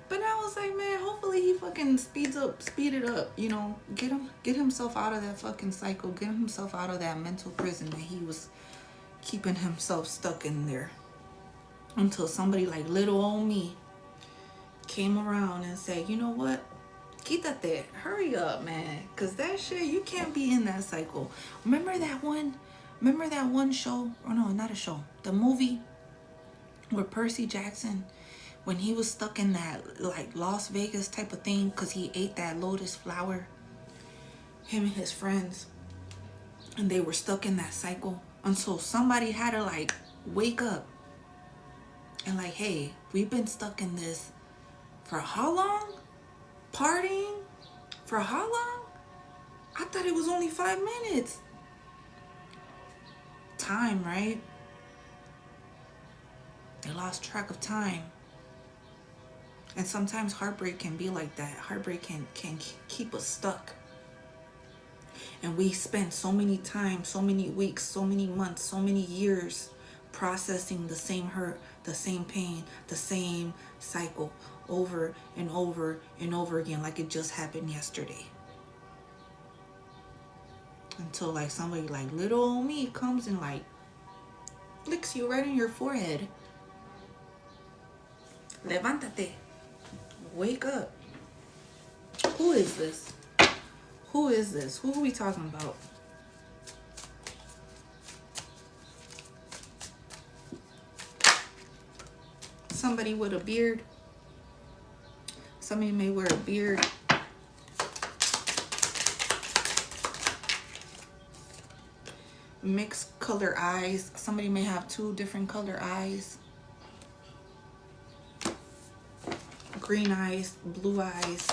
But I was like, man, hopefully he fucking speed it up, you know, get himself out of that fucking cycle, get himself out of that mental prison that he was keeping himself stuck in there. Until somebody like little old me came around and said, you know what? Quítate. Hurry up, man. Cause that shit, you can't be in that cycle. Remember that one show? Or no, not a show. The movie where Percy Jackson, when he was stuck in that like Las Vegas type of thing because he ate that lotus flower, him and his friends, and they were stuck in that cycle until somebody had to like wake up and like, hey, we've been stuck in this for how long? Partying for how long? I thought it was only 5 minutes. Time, right? They lost track of time. And sometimes heartbreak can be like that. Heartbreak can keep us stuck. And we spend so many times, so many weeks, so many months, so many years processing the same hurt, the same pain, the same cycle over and over and over again, like it just happened yesterday. Until like somebody like little old me comes and like flicks you right in your forehead. Levántate. Wake up. Who is this? Who is this? Who are we talking about? Somebody with a beard. Somebody may wear a beard. Mixed color eyes. Somebody may have 2 different color eyes. Green eyes, blue eyes.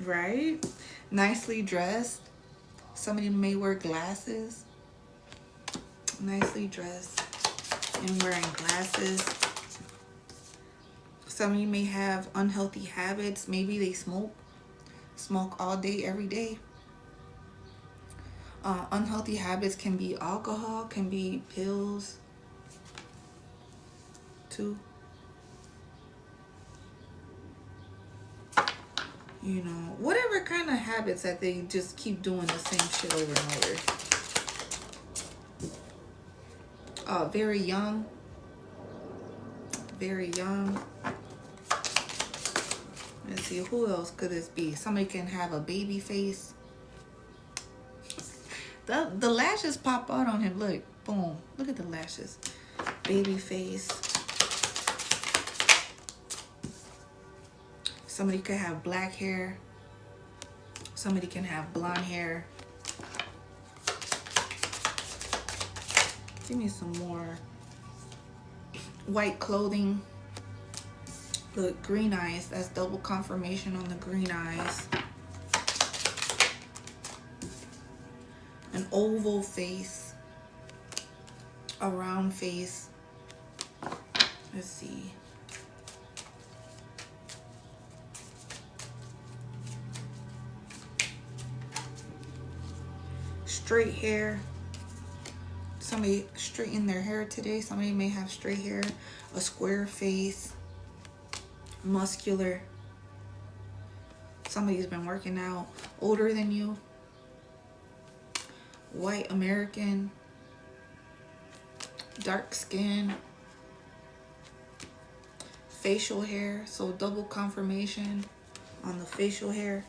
Right? Nicely dressed. Somebody may wear glasses. Nicely dressed and wearing glasses. Somebody may have unhealthy habits. Maybe they smoke all day, every day. Unhealthy habits can be alcohol, can be pills, too. You know, whatever kind of habits that they just keep doing the same shit over and over. Very young. Very young. Let's see, who else could this be? Somebody can have a baby face. The lashes pop out on him. Look, boom. Look at the lashes. Baby face. Somebody could have black hair. Somebody can have blonde hair. Give me some more. White clothing. Look, green eyes. That's double confirmation on the green eyes. An oval face. A round face. Let's see. Straight hair. Somebody straightened their hair today. Somebody may have straight hair. A square face. Muscular. Somebody's been working out. Older than you. White American. Dark skin. Facial hair. So double confirmation on the facial hair.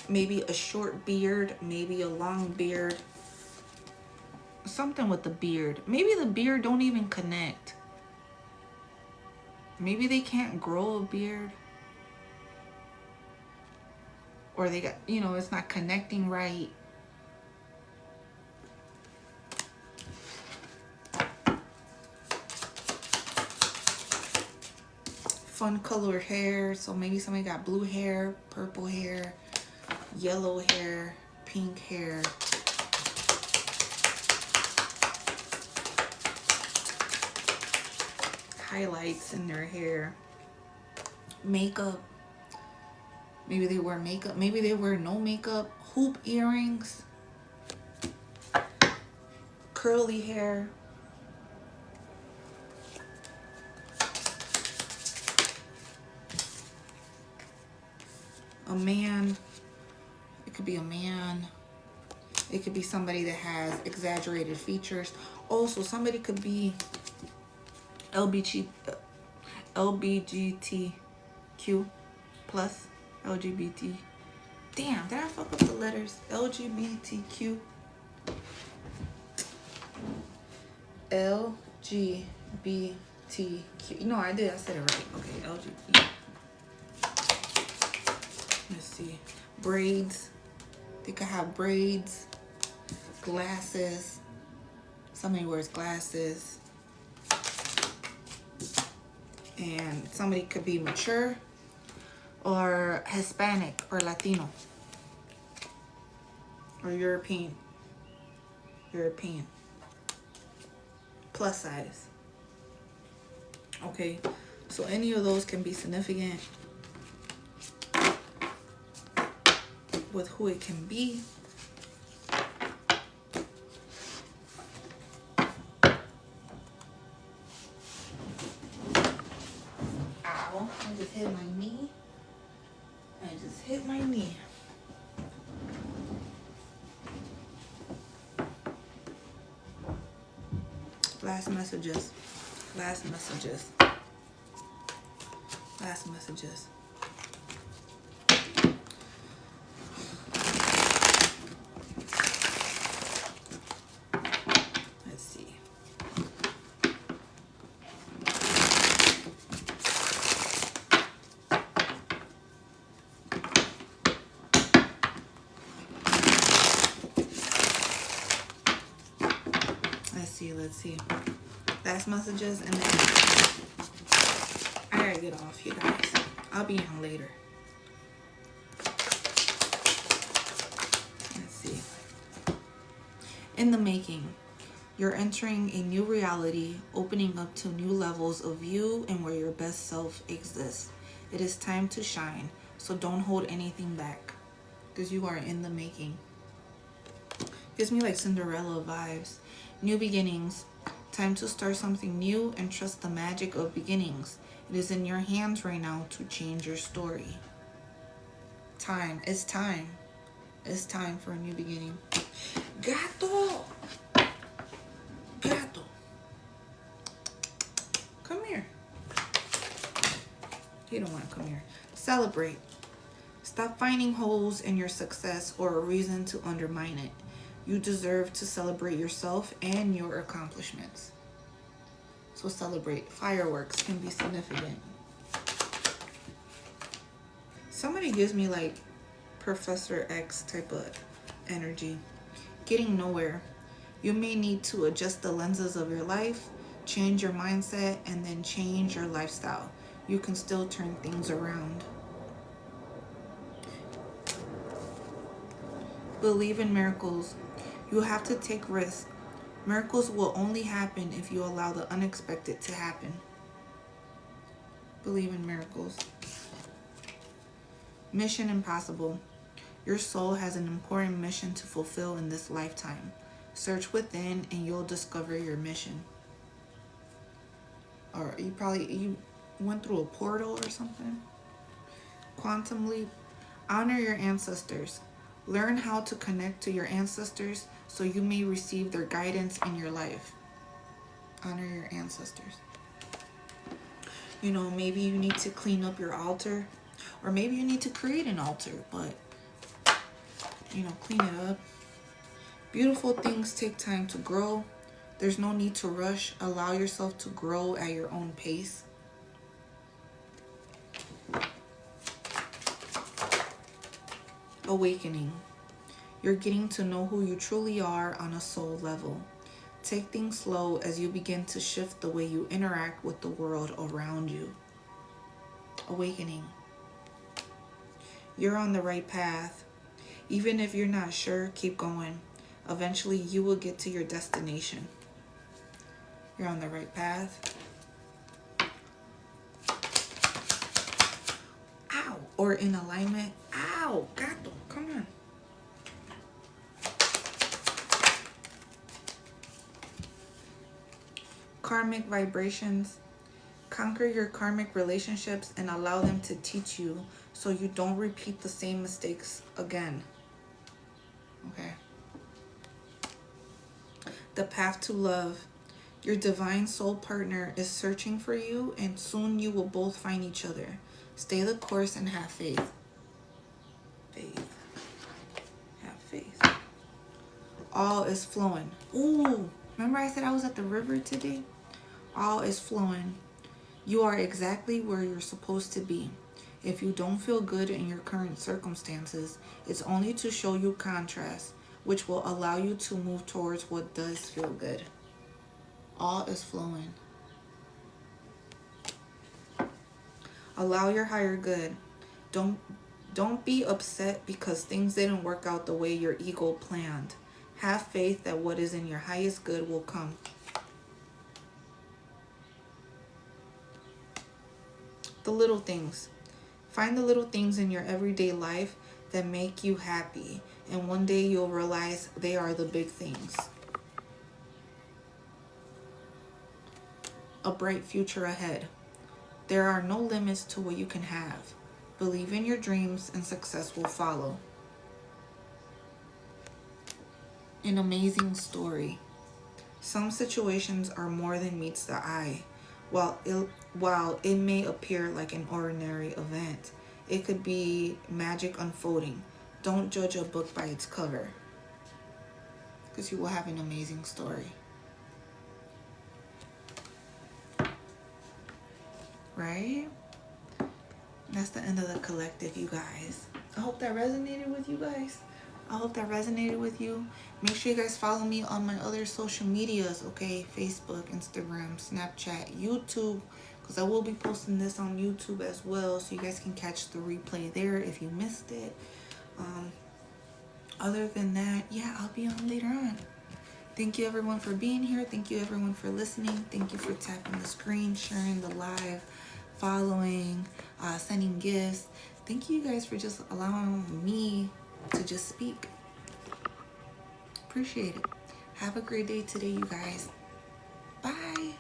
Maybe a short beard. Maybe a long beard. Something with the beard. Maybe the beard don't even connect. Maybe they can't grow a beard. Or they got, you know, it's not connecting right. Fun color hair. So maybe somebody got blue hair, purple hair, yellow hair, pink hair. Highlights in their hair. Makeup. Maybe they wear makeup. Maybe they wear no makeup. Hoop earrings. Curly hair. A man. It could be a man. It could be somebody that has exaggerated features. Also, somebody could be LBGTQ plus. LGBT. Damn, did I fuck up the letters? LGBTQ. LGBTQ. No, I did. I said it right. Okay, LGBT. Let's see. Braids. They could have braids. Glasses. Somebody wears glasses. And somebody could be mature or Hispanic or Latino or European. Plus size. Okay, so any of those can be significant with who it can be. Ow, I just hit my knee. Last messages. Let's see. Let's see. Last messages, and then I gotta get off, you guys. I'll be on later. Let's see. In the making, you're entering a new reality, opening up to new levels of you and where your best self exists. It is time to shine, so don't hold anything back, because you are in the making. Gives me like Cinderella vibes. New beginnings. Time to start something new and trust the magic of beginnings. It is in your hands right now to change your story. Time. It's time. It's time for a new beginning. Gato! Gato. Come here. He don't want to come here. Celebrate. Stop finding holes in your success or a reason to undermine it. You deserve to celebrate yourself and your accomplishments. So celebrate. Fireworks can be significant. Somebody gives me like Professor X type of energy. Getting nowhere. You may need to adjust the lenses of your life, change your mindset, and then change your lifestyle. You can still turn things around. Believe in miracles. You have to take risks. Miracles will only happen if you allow the unexpected to happen. Believe in miracles. Mission impossible. Your soul has an important mission to fulfill in this lifetime. Search within and you'll discover your mission. Or you went through a portal or something. Quantum leap. Honor your ancestors. Learn how to connect to your ancestors so you may receive their guidance in your life. Honor your ancestors. You know, maybe you need to clean up your altar, or maybe you need to create an altar, but, you know, clean it up. Beautiful things take time to grow. There's no need to rush. Allow yourself to grow at your own pace. Awakening. You're getting to know who you truly are on a soul level. Take things slow as you begin to shift the way you interact with the world around you. Awakening. You're on the right path. Even if you're not sure, keep going. Eventually, you will get to your destination. You're on the right path. Ow! Or in alignment. Ow! Gato, come on. Karmic vibrations. Conquer your karmic relationships and allow them to teach you so you don't repeat the same mistakes again. Okay. The path to love. Your divine soul partner is searching for you, and soon you will both find each other. Stay the course and have faith. Faith. Have faith. All is flowing. Ooh, remember I said I was at the river today? All is flowing. You are exactly where you're supposed to be. If you don't feel good in your current circumstances, it's only to show you contrast, which will allow you to move towards what does feel good. All is flowing. Allow your higher good. Don't be upset because things didn't work out the way your ego planned. Have faith that what is in your highest good will come. The little things. Find the little things in your everyday life that make you happy, and one day you'll realize they are the big things. A bright future ahead. There are no limits to what you can have. Believe in your dreams and success will follow. An amazing story. Some situations are more than meets the eye. While it may appear like an ordinary event, it could be magic unfolding. Don't judge a book by its cover, because you will have an amazing story. Right? That's the end of the collective, you guys. I hope that resonated with you guys. I hope that resonated with you. Make sure you guys follow me on my other social medias, okay? Facebook, Instagram, Snapchat, YouTube, because I will be posting this on YouTube as well, so you guys can catch the replay there if you missed it. Other than that, yeah, I'll be on later on. Thank you everyone for being here. Thank you everyone for listening. Thank you for tapping the screen, sharing the live, following, sending gifts. Thank you guys for just allowing me to just speak. Appreciate it. Have a great day today, you guys. Bye.